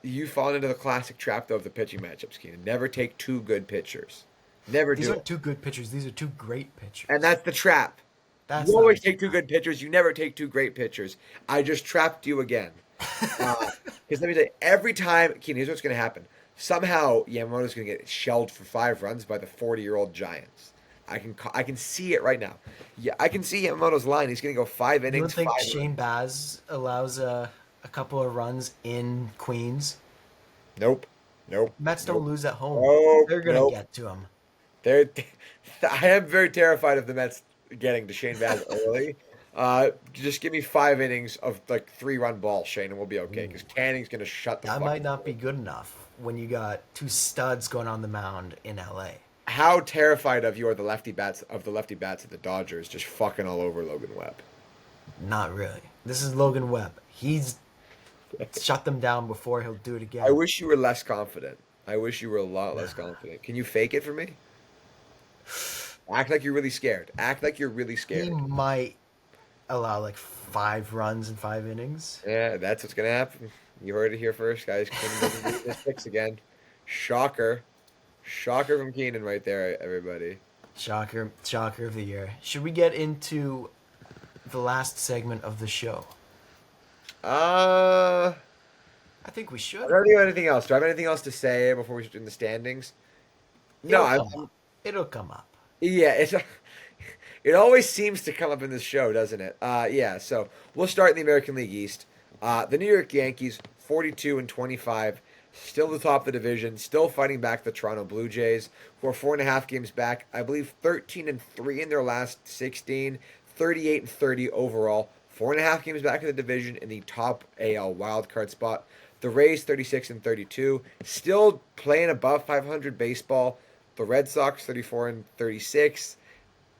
You've fallen into the classic trap though of the pitching matchups, Keanen. Never take two good pitchers. Never These do aren't it. two good pitchers. These are two great pitchers. And that's the trap. That's You not always a take two good pitchers. You never take two great pitchers. I just trapped you again. Because let me tell you, every time, Keenan, here's what's going to happen. Somehow Yamamoto's going to get shelled for 5 runs by the 40-year-old Giants. I can see it right now. Yeah, I can see Yamamoto's line. He's going to go 5 You don't innings, think 5 Shane runs. Baz allows a couple of runs in Queens? Nope. Nope. Mets don't Nope. lose at home. Nope. They're gonna Nope. get to him. They're, I am very terrified of the Mets getting to Shane Baz early. Just give me 5 innings of like 3-run balls, Shane, and we'll be okay. Because Canning's gonna shut the That fuck might up. not be good enough when you got 2 studs going on the mound in LA. How terrified of you are the lefty bats of the Dodgers just fucking all over Logan Webb? Not really. This is Logan Webb. He's shut them down before. He'll do it again. I wish you were less confident. I wish you were a lot less confident. Can you fake it for me? Act like you're really scared. Act like you're really He scared. might allow like 5 runs in 5 innings. Yeah, that's what's gonna happen. You heard it here first, guys. Keenan doesn't beat his picks again. Shocker. Shocker from Keenan right there, everybody. Shocker of the year. Should we get into the last segment of the show? I I think we should. don't have anything else. Do I have anything else to say before we do the standings? No, It'll come up. yeah, it always seems to come up in this show, doesn't it? Yeah. So we'll start in the American League East. The New York Yankees, 42-25, still the top of the division, still fighting back the Toronto Blue Jays, who are 4.5 games back. I believe 13-3 in their last 16, 38-30 overall. 4.5 games back in the division in the top AL wildcard spot. The Rays 36-32, still playing above 500 baseball. The Red Sox 34-36.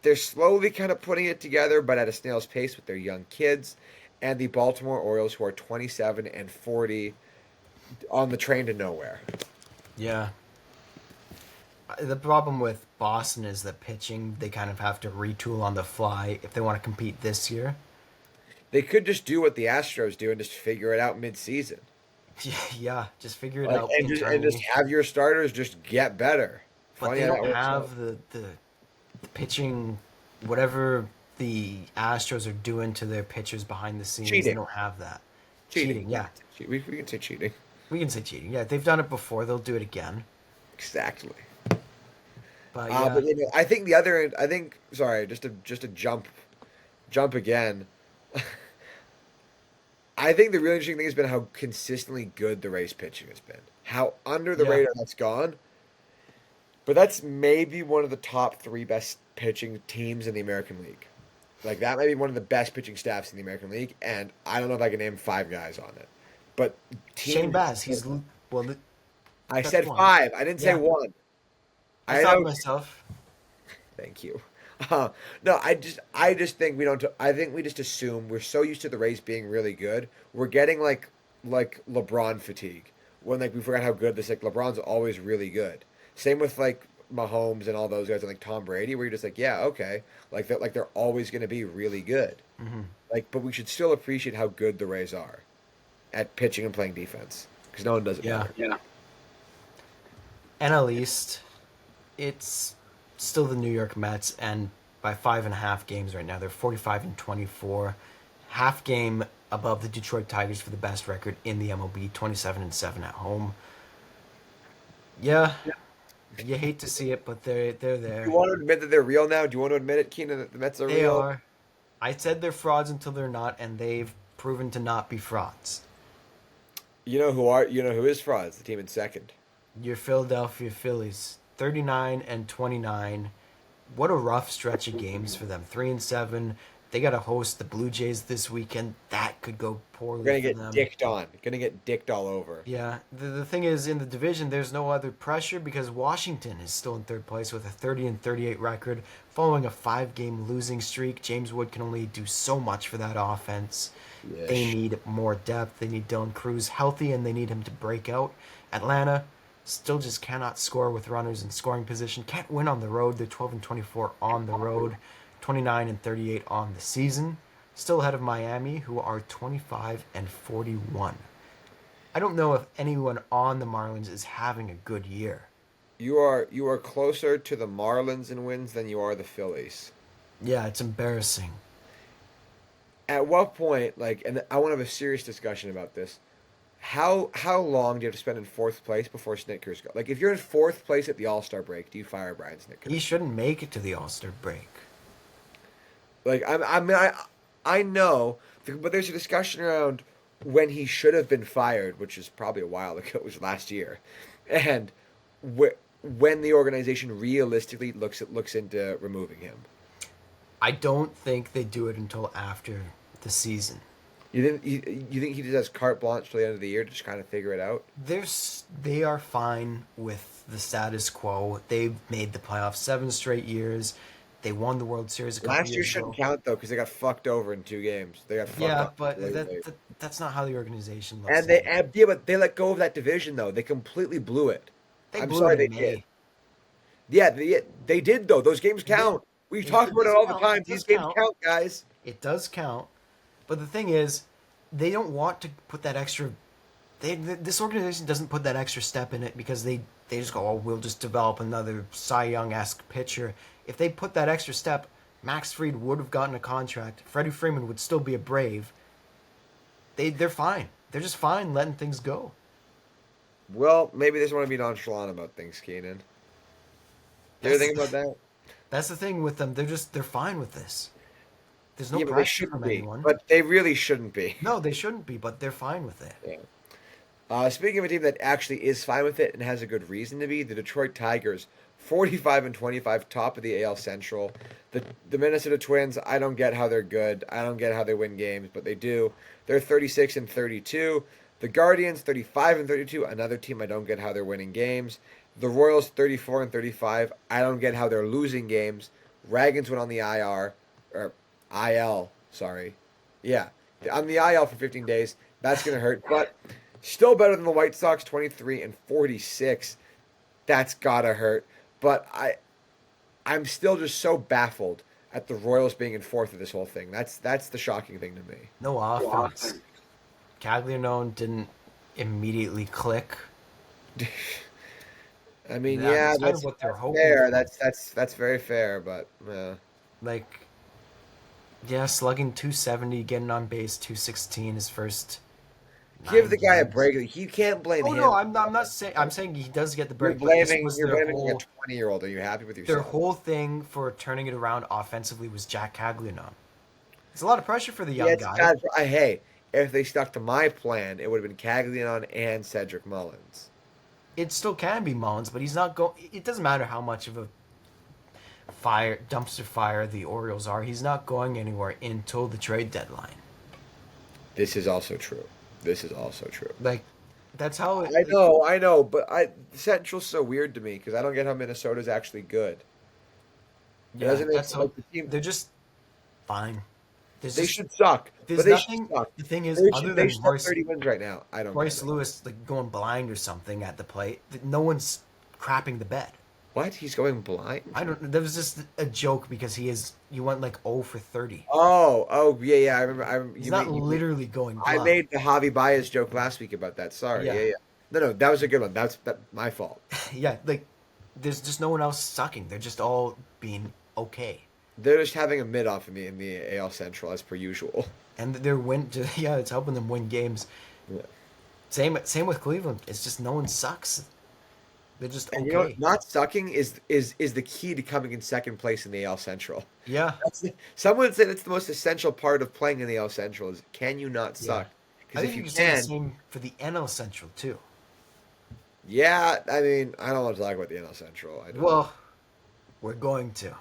They're slowly kind of putting it together, but at a snail's pace with their young kids. And the Baltimore Orioles, who are 27-40, on the train to nowhere. Yeah. The problem with Boston is that pitching, they kind of have to retool on the fly if they want to compete this year. They could just do what the Astros do and just figure it out mid-season. Yeah, just figure it Like, out and just internally. have your starters just get better. But Funny they how that don't works have out. the pitching, whatever the Astros are doing to their pitchers behind the scenes. They Cheating. don't have that. Cheating. Yeah. We can say cheating. We can say cheating. Yeah, they've done it before. They'll do it again. Exactly. But yeah, But I think the other end. I think sorry, just to jump again. I think the really interesting thing has been how consistently good the Rays pitching has been. How under the Yeah. radar that's gone. But that's maybe one of the top 3 best pitching teams in the American League. Like that might be one of the best pitching staffs in the American League, and I don't know if I can name 5 guys on it. But Shane Baz, well. I that's said one. 5. I didn't say Yeah. 1. I thought know. myself. Thank you. No, I just think we don't. I think we just assume we're so used to the Rays being really good. We're getting like LeBron fatigue when like we forgot how good this. Like LeBron's always really good. Same with like Mahomes and all those guys and like Tom Brady, where you're just like, yeah, okay, like they're always going to be really good. Hmm. Like, but we should still appreciate how good the Rays are at pitching and playing defense because no one does it Yeah. better. Yeah. NL East, it's still the New York Mets, and by 5.5 games right now, they're 45-24. half game above the Detroit Tigers for the best record in the MLB, 27-7 at home. Yeah, you hate to see it, but they're You there. want to admit that they're real now? Do you want to admit it, Keenan, that the Mets are They real? are. I said they're frauds until they're not, and they've proven to not be frauds. You know who is frauds? The team in second. Your Philadelphia Phillies, 39-29. What a rough stretch of games for them. 3-7. They got to host the Blue Jays this weekend. That could go We're poorly gonna for get them. dicked on. Gonna get dicked all over. Yeah, the thing is, in the division, there's no other pressure because Washington is still in third place with a 30-38 record, following a 5-game losing streak. James Wood can only do so much for that offense. They Yes. need more depth. They need Dylan Cruz healthy, and they need him to break out. Atlanta still just cannot score with runners in scoring position. Can't win on the road. They're 12-24 on the road, 29-38 on the season. Still ahead of Miami, who are 25-41. I don't know if anyone on the Marlins is having a good year. You are closer to the Marlins in wins than you are the Phillies. Yeah, it's embarrassing. At what point, like, and I want to have a serious discussion about this. How long do you have to spend in fourth place before Snickers go? Like, if you're in fourth place at the All Star break, do you fire Brian Snickers? He shouldn't make it to the All-Star break. Like, I know, but there's a discussion around when he should have been fired, which is probably a while ago. It was last year, and when the organization realistically looks into removing him. I don't think they do it until after the season. You think he just has carte blanche till the end of the year to just kind of figure it out? They are fine with the status quo. They've made the playoffs 7 straight years. They won the World Series a couple Last year years shouldn't ago. count though because they got fucked over in 2 games. They got fucked Yeah, up but completely. that's not how the organization looks. And yeah, but they let go of that division though. They completely blew it. They I'm blew sorry it they in did. May. Yeah, they did though. Those games Yeah, count. We talk about it does all the count. time. It These does games count. count, guys. It does count. But the thing is, they don't want to put that extra. This organization doesn't put that extra step in it because they just go, oh, we'll just develop another Cy Young-esque pitcher. If they put that extra step, Max Fried would have gotten a contract. Freddie Freeman would still be a Brave. They're fine. They're just fine letting things go. Well, maybe they just want to be nonchalant about things, Keenan. You ever That's think about that? that's the thing with them. They're fine with this. There's no Yeah, but they pressure shouldn't from be. anyone. But they really shouldn't be. No, they shouldn't be, but they're fine with it. Yeah. Speaking of a team that actually is fine with it and has a good reason to be, the Detroit Tigers, 45-25, top of the AL Central. The Minnesota Twins, I don't get how they're good. I don't get how they win games, but they do. They're 36-32. The Guardians, 35-32, another team I don't get how they're winning games. The Royals, 34-35. I don't get how they're losing games. Dragons went on the IR, or IL, sorry. Yeah, on the IL for 15 days. That's going to hurt, but still better than the White Sox, 23-46. That's got to hurt. But I'm still just so baffled at the Royals being in fourth of this whole thing. That's the shocking thing to me. No offense. Caglianone didn't immediately click. I mean, That's yeah, kind of what they're hoping fair. for. That's very fair, but Like, yeah, slugging 270, getting on base 216 his first. give the 9 guy a games. break. You can't blame Oh him. no, I'm not saying. I'm saying he does get the You're break, but this blaming was you're their blaming a whole 20-year-old. Are you happy with their yourself? whole thing for turning it around offensively was Jack Caglianone. It's a lot of pressure for the Yeah, young it's guy. bad. Hey, if they stuck to my plan, it would have been Caglianon and Cedric Mullins. It still can be Mullins, but he's not going. It doesn't matter how much of a dumpster fire the Orioles are. He's not going anywhere until the trade deadline. This is also true. This is also true. Like, that's how it. I know, but Central's so weird to me because I don't get how Minnesota's actually good. Yeah, Doesn't it? that's how Like the team, they're just fine. There's they just should suck, there's but they should nothing. suck. The thing is, They other should, than they should have Royce 30 wins right now. I don't Royce get it. Lewis like going blind or something at the plate, no one's crapping the bed. What? He's going blind? I don't. That was just a joke because he went like 0 for 30. Oh, yeah. I remember. He's not literally going I blind. made the Javi Baez joke last week about that. Sorry. Yeah. Yeah. No, that was a good one. That's my fault. Yeah, like there's just no one else sucking. They're just all being okay. They're just having a mid off in the AL Central as per usual. and their win. Yeah, it's helping them win games. Yeah. Same with Cleveland. It's just no one sucks. They're just And okay. not sucking is the key to coming in second place in the AL Central. Yeah, Someone would say that's the most essential part of playing in the AL Central is can you not yeah. suck? I Because think if you you can say the can, same for the NL Central too. yeah, I mean, I don't want to talk about the NL Central. I don't. Well, we're going to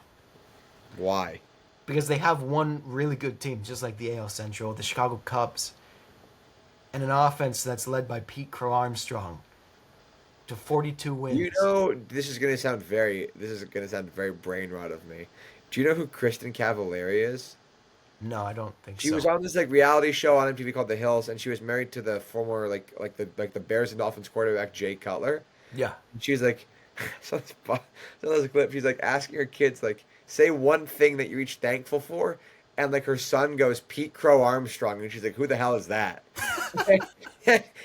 Why? because they have one really good team, just like the AL Central, the Chicago Cubs, and an offense that's led by Pete Crow Armstrong to 42 You wins. know, this is gonna sound very brain rot of me. Do you know who Kristen Cavallari is? No, I don't think She was so. on this like reality show on MTV called The Hills, and she was married to the former the Bears and Dolphins quarterback Jay Cutler. Yeah, And she's like, so there's a clip. She's like asking her kids like, say one thing that you're each thankful for, and like her son goes Pete Crow Armstrong, and she's like, who the hell is that?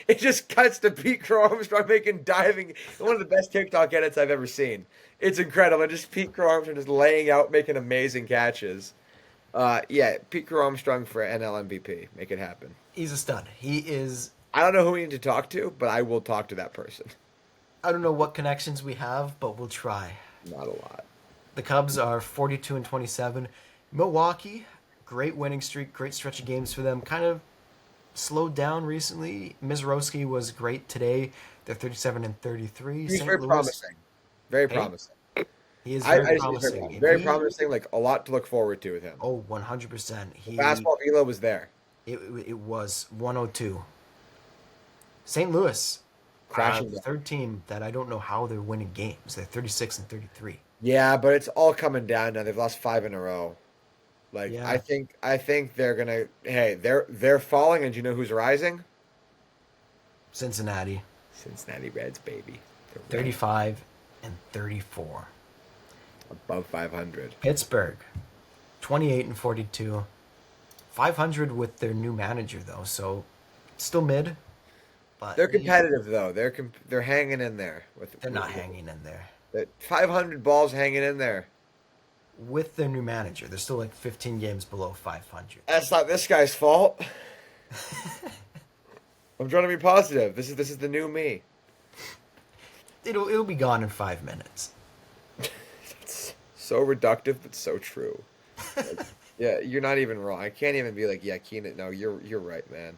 It just cuts to Pete Crow Armstrong making diving one of the best TikTok edits I've ever seen. It's incredible. Just Pete Crow Armstrong just laying out, making amazing catches. Yeah, Pete Crow Armstrong for NL MVP. Make it happen. he's a stud. He is. I don't know who we need to talk to, but I will talk to that person. I don't know what connections we have, but we'll try. Not a lot. The Cubs are 42 and 27. Milwaukee, great winning streak, great stretch of games for them. Kind of slowed down recently. Mizorowski was great today. They're 37 and 33. He's St. very Louis, promising. Very hey, promising. he is I very just think he's promising. If very he, promising. Like a lot to look forward to with him. oh, 100%. The fastball velo was there. It was 102. St. Louis, Crashing the down. third team that I don't know how they're winning games. They're 36 and 33. Yeah, but it's all coming down now. They've lost 5 in a row. Like Yeah. I think they're gonna. Hey, they're falling, and do you know who's rising? Cincinnati, Cincinnati Reds, baby. They're 35 and 34. above 500. Pittsburgh, 28 and 42. 500 with their new manager though, so still mid, but They're competitive though. They're hanging in there with. they're not hanging in there. That 500 balls hanging in there. With their new manager, they're still like 15 games below 500. That's not this guy's fault. I'm trying to be positive. This is the new me. It'll be gone in 5 minutes. It's so reductive, but so true. Like, yeah, you're not even wrong. I can't even be like, yeah, Keanen. No, you're right, man.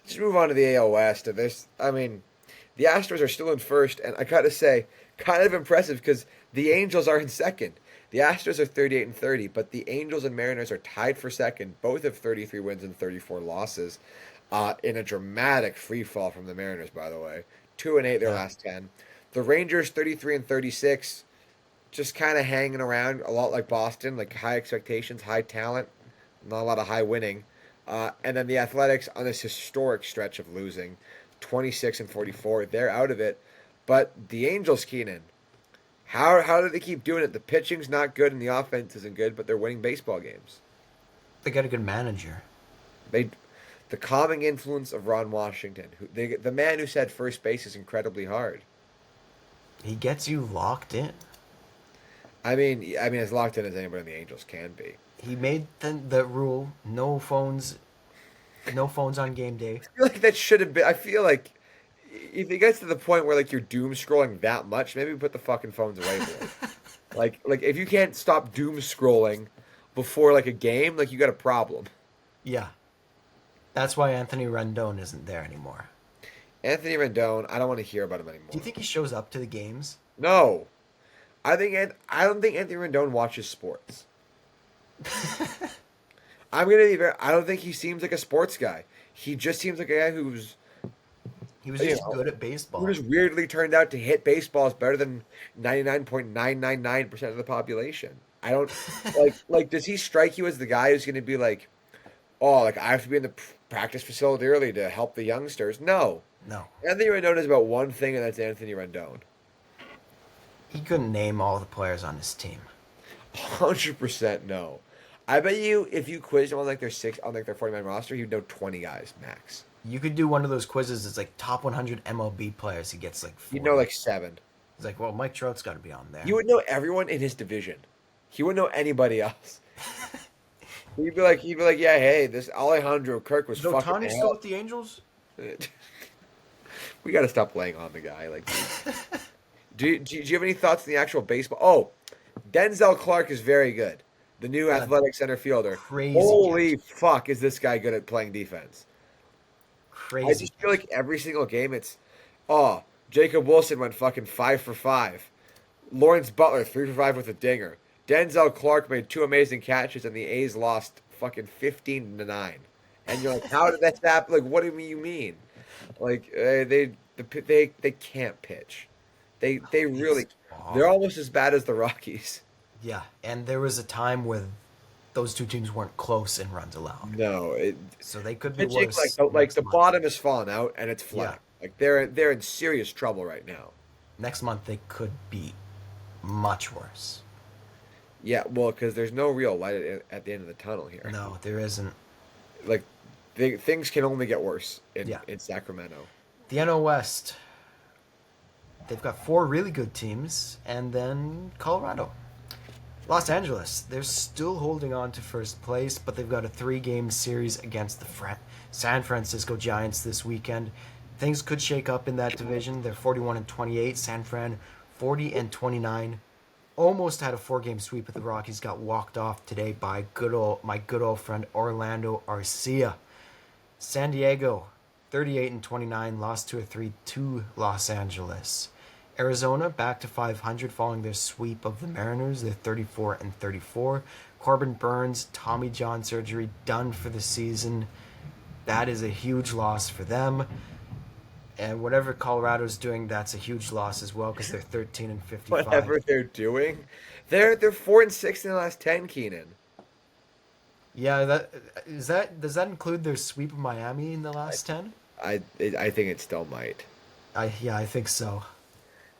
Let's move on to the AL West. And I mean, the Astros are still in first, and I gotta say, kind of impressive because the Angels are in second. The Astros are 38 and 30, but the Angels and Mariners are tied for second. Both have 33 wins and 34 losses. In a dramatic free fall from the Mariners, by the way. 2-8 their Yeah. last 10. The Rangers 33 and 36, just kind of hanging around a lot like Boston, like high expectations, high talent, not a lot of high winning. And then the Athletics on this historic stretch of losing, 26 and 44, they're out of it. But the Angels, Keanen, how do they keep doing it? The pitching's not good and the offense isn't good, but they're winning baseball games. They got a good manager. They, the calming influence of Ron Washington, the man who said first base is incredibly hard. He gets you locked in. I mean, as locked in as anybody in the Angels can be. He made the rule no phones on game day. I feel like that should have been. I feel like if it gets to the point where like you're doom scrolling that much, maybe put the fucking phones away. More. like if you can't stop doom scrolling before like a game, like you got a problem. Yeah. That's why Anthony Rendon isn't there anymore. Anthony Rendon, I don't want to hear about him anymore. Do you think he shows up to the games? No, I don't think Anthony Rendon watches sports. I'm gonna be very. I don't think he seems like a sports guy. He just seems like a guy He was You just know, good at baseball. who just weirdly turned out to hit baseballs better than 99.999% of the population. I don't like. Does he strike you as the guy who's gonna be like, oh, like I have to be in the practice facility early to help the youngsters? No. No. Anthony Rendon is about one thing, and that's Anthony Rendon. He couldn't name all the players on his team. 100% no. I bet you if you quizzed him on like their 40-man roster, he'd know 20 guys max. You could do one of those quizzes that's like top 100 MLB players. He gets like 40. You'd know like 7. He's like, well, Mike Trout's got to be on there. You would know everyone in his division. He wouldn't know anybody else. he'd be like, yeah, hey, this Alejandro Kirk was Is fucking Otani still hell. with the Angels? We got to stop laying on the guy. Like, do you have any thoughts on the actual baseball? Oh, Denzel Clark is very good. The new Yeah, athletic center fielder. crazy Holy catch. fuck, is this guy good at playing defense? I Crazy just feel catch. like every single game oh, Jacob Wilson went fucking 5 for 5. Lawrence Butler 3 for 5 with a dinger. Denzel Clark made two amazing catches, and the A's lost fucking 15-9. And you're like, how did that happen? Like, what do you mean? Like, they can't pitch. They really It's they're awful. almost as bad as the Rockies. Yeah, and there was a time when those two teams weren't close in runs allowed. No, So they could be pitching worse like next the month. bottom has fallen out and it's Yeah, flat. Like they're in serious trouble right now. next month they could be much worse. Yeah, well, because there's no real light at the end of the tunnel here. No, there isn't. Like things can only get worse Yeah. in Sacramento. The NL West, they've got four really good teams, and then Colorado. Los Angeles, they're still holding on to first place, but they've got a three-game series against the San Francisco Giants this weekend. Things could shake up in that division. They're 41 and 28. San Fran 40 and 29. Almost had a four-game sweep, but the Rockies got walked off today by my good old friend Orlando Arcia. San Diego 38 and 29, lost to a 3-2 Los Angeles. Arizona back to 500 following their sweep of the Mariners. They're 34 and 34. Corbin Burns, Tommy John surgery, done for the season. That is a huge loss for them. And whatever Colorado's doing, that's a huge loss as well because they're 13 and 55. Whatever they're doing, they're 4-6 in the last 10. Keenan. Yeah, does that include their sweep of Miami in the last 10? I think it still might. I think so.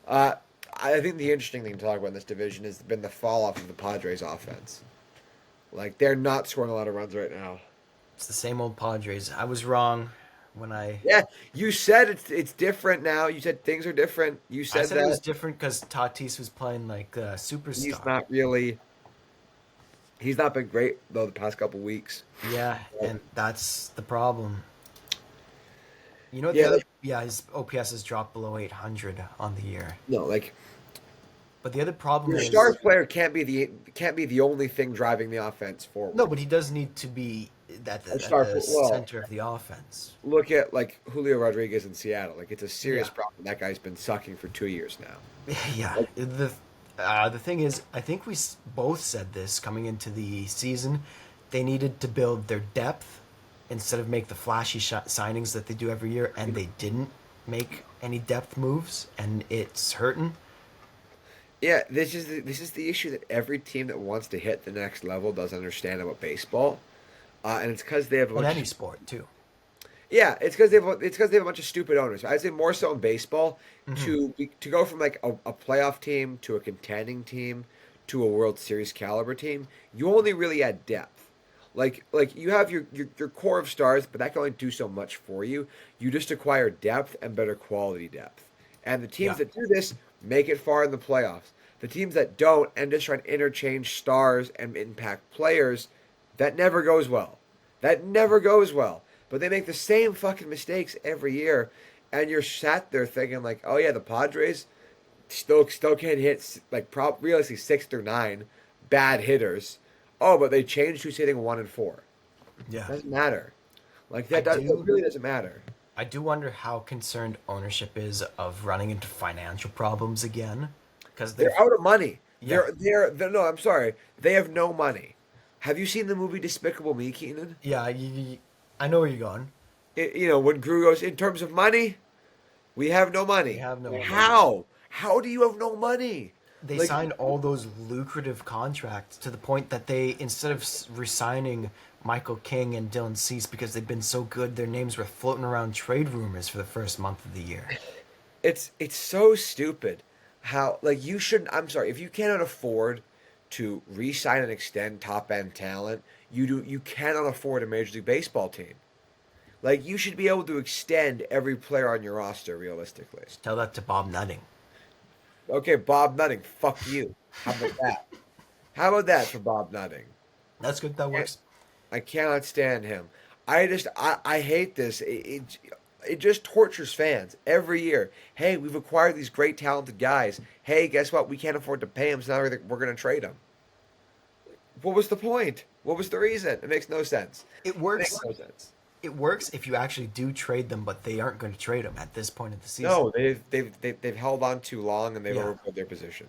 Uh, I think the interesting thing to talk about in this division has been the fall off of the Padres offense. Like they're not scoring a lot of runs right now. It's the same old Padres. I was wrong when Yeah, you said it's different now. You said things are different. You I said said it was that different because Tatis was playing like a he's superstar. not really. He's not been great though the past couple weeks. Yeah, and that's the problem. You know what the Yeah, other? like Yeah, his OPS has dropped below 800 on the year. no, like But the other problem your star is player can't be the only thing driving the offense no, forward. but he does need to be A at the well, center of the offense. look at like Julio Rodriguez in Seattle. Like it's a serious Yeah, problem. That guy's been sucking for 2 years now. yeah. Like, The thing is, I think we both said this coming into the season. They needed to build their depth instead of make the flashy signings that they do every year, and they didn't make any depth moves, and it's hurting yeah, this is the issue that every team that wants to hit the next level doesn't understand about baseball, and it's because they have a in bunch any of sport too. yeah, it's because they have a bunch of stupid owners. I'd say more so in baseball Hmm. to go from like a playoff team to a contending team to a World Series caliber team. You only really add depth. Like you have your core of stars, but that can only do so much for you. You just acquire depth and better quality depth. And the teams Yeah, that do this make it far in the playoffs. The teams that don't and just try to interchange stars and impact players, that never goes well. That never goes well. But they make the same fucking mistakes every year, and you're sat there thinking like, oh yeah, the Padres still can't hit like realistically 6 through 9 bad hitters. Oh, but they changed who's hitting 1 and 4. yeah. Doesn't matter. Like I that do. really doesn't matter. I do wonder how concerned ownership is of running into financial problems again, because They're they've out of money. yeah They're no. I'm sorry. They have no money. Have you seen the movie Despicable Me, Keenan? yeah. I know where you're going. When Gru goes in terms of money, we have no They money. have no money. How? How do you have no money? They Like signed all those lucrative contracts to the point that they, instead of resigning Michael King and Dylan Cease because they've been so good, their names were floating around trade rumors for the first month of the year. it's so stupid. How like you shouldn't. I'm sorry if you cannot afford to re-sign and extend top end talent. You cannot afford a Major League Baseball team. Like you should be able to extend every player on your roster realistically. Just tell that to Bob Nutting. Okay, Bob Nutting, fuck you. How about that? How about that for Bob Nutting? That's good. That And, works. I cannot stand him. I hate this. It just tortures fans every year. Hey, we've acquired these great talented guys. Hey, guess what? We can't afford to pay them, so now we're going to trade them. What was the point? What was the reason? It makes no sense. It It makes works. no sense. It works if you actually do trade them, but they aren't going to trade them at this point of the season. No, they've held on too long and they've Yeah. overbuilt their position.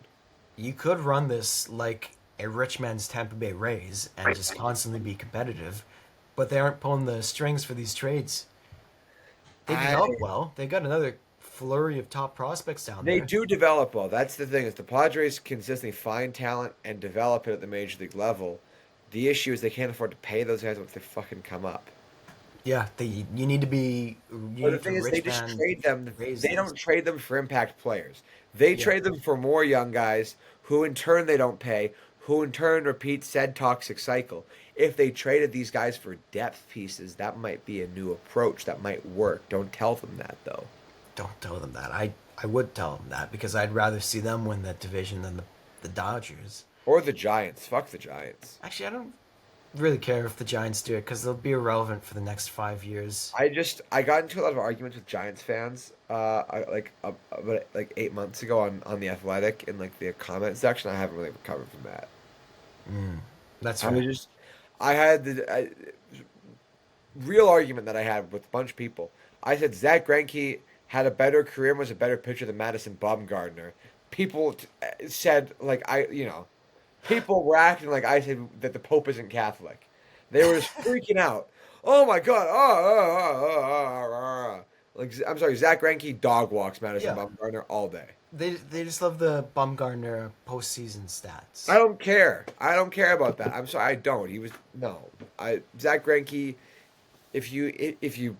You could run this like a rich man's Tampa Bay Rays and just constantly be competitive, but they aren't pulling the strings for these trades. They I develop well. They got another flurry of top prospects down They there. do develop well. That's the thing is the Padres consistently find talent and develop it at the major league level. The issue is they can't afford to pay those guys once they fucking come up. Yeah, you need to be you But the need to thing is, they rich just man trade them. raise They these. don't trade them for impact players. They Yeah, trade them for more young guys who, in turn, they don't pay, who, in turn, repeat said toxic cycle. If they traded these guys for depth pieces, that might be a new approach. That might work. Don't tell them that, though. don't tell them that. I would tell them that because I'd rather see them win that division than the Dodgers. Or the Giants. Fuck the Giants. Actually, I don't really care if the Giants do it because they'll be irrelevant for the next 5 years. I got into a lot of arguments with Giants fans, about like 8 months ago on the Athletic in like the comment section. I haven't really recovered from that. That's I was right. just, I had the real argument that I had with a bunch of people. I said Zach Greinke had a better career and was a better pitcher than Madison Bumgarner. People said like people were acting like I said that the Pope isn't Catholic. They were just freaking out. Oh my God! Like I'm sorry, Zach Greinke dog walks Madison Yeah, Bumgarner all day. they just love the Bumgarner postseason stats. I don't care. I don't care about that. I'm sorry, I don't. He was no. I Zach Greinke. If you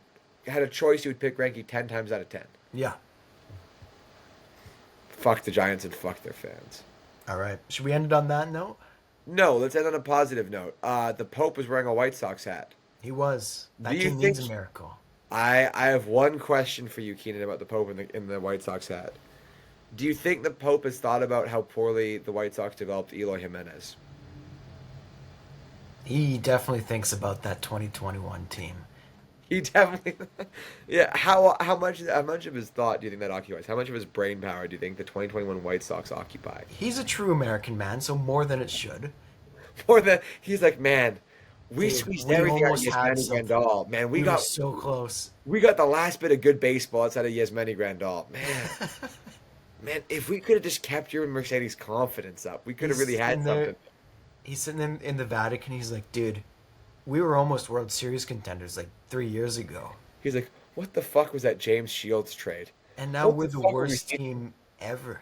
had a choice, you would pick Greinke 10 times out of 10. Yeah. Fuck the Giants and fuck their fans. All right. Should we end it on that note? No, let's end on a positive note. The Pope was wearing a White Sox hat. He was. Do That you team think? needs a miracle. I have one question for you, Keenan, about the Pope in the White Sox hat. Do you think the Pope has thought about how poorly the White Sox developed Eloy Jimenez? He definitely thinks about that 2021 team. He definitely, yeah. How much of his thought do you think that occupies? How much of his brain power do you think the 2021 White Sox occupy? He's a true American man, so more than it should. More than he's like, man, we Dude, squeezed we everything out of almost had Yasmani something. Grandal. Man, we We were got so close. we got the last bit of good baseball outside of Yasmani Grandal. Man, man, if we could have just kept your Mercedes confidence up, we could have He's really had in there. something. He's sitting in the Vatican. He's like, dude, we were almost World Series contenders like 3 years ago, He's like, what the fuck was that James Shields trade? and now What we're the the fuck were we worst thinking? team ever.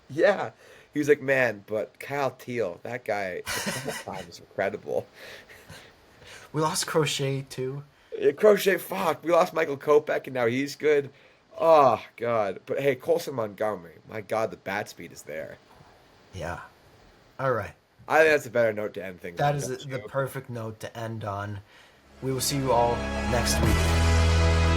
Yeah. He was like, man, but Kyle Teal, that guy, that time is incredible. We lost Crochet too. Yeah, Crochet, fuck. We lost Michael Kopech, and now he's good. Oh, God. But hey, Colson Montgomery, my God, the bat speed is there. Yeah. All right. I think that's a better note to end things That on. is Don't the you? perfect note to end on. We will see you all next week.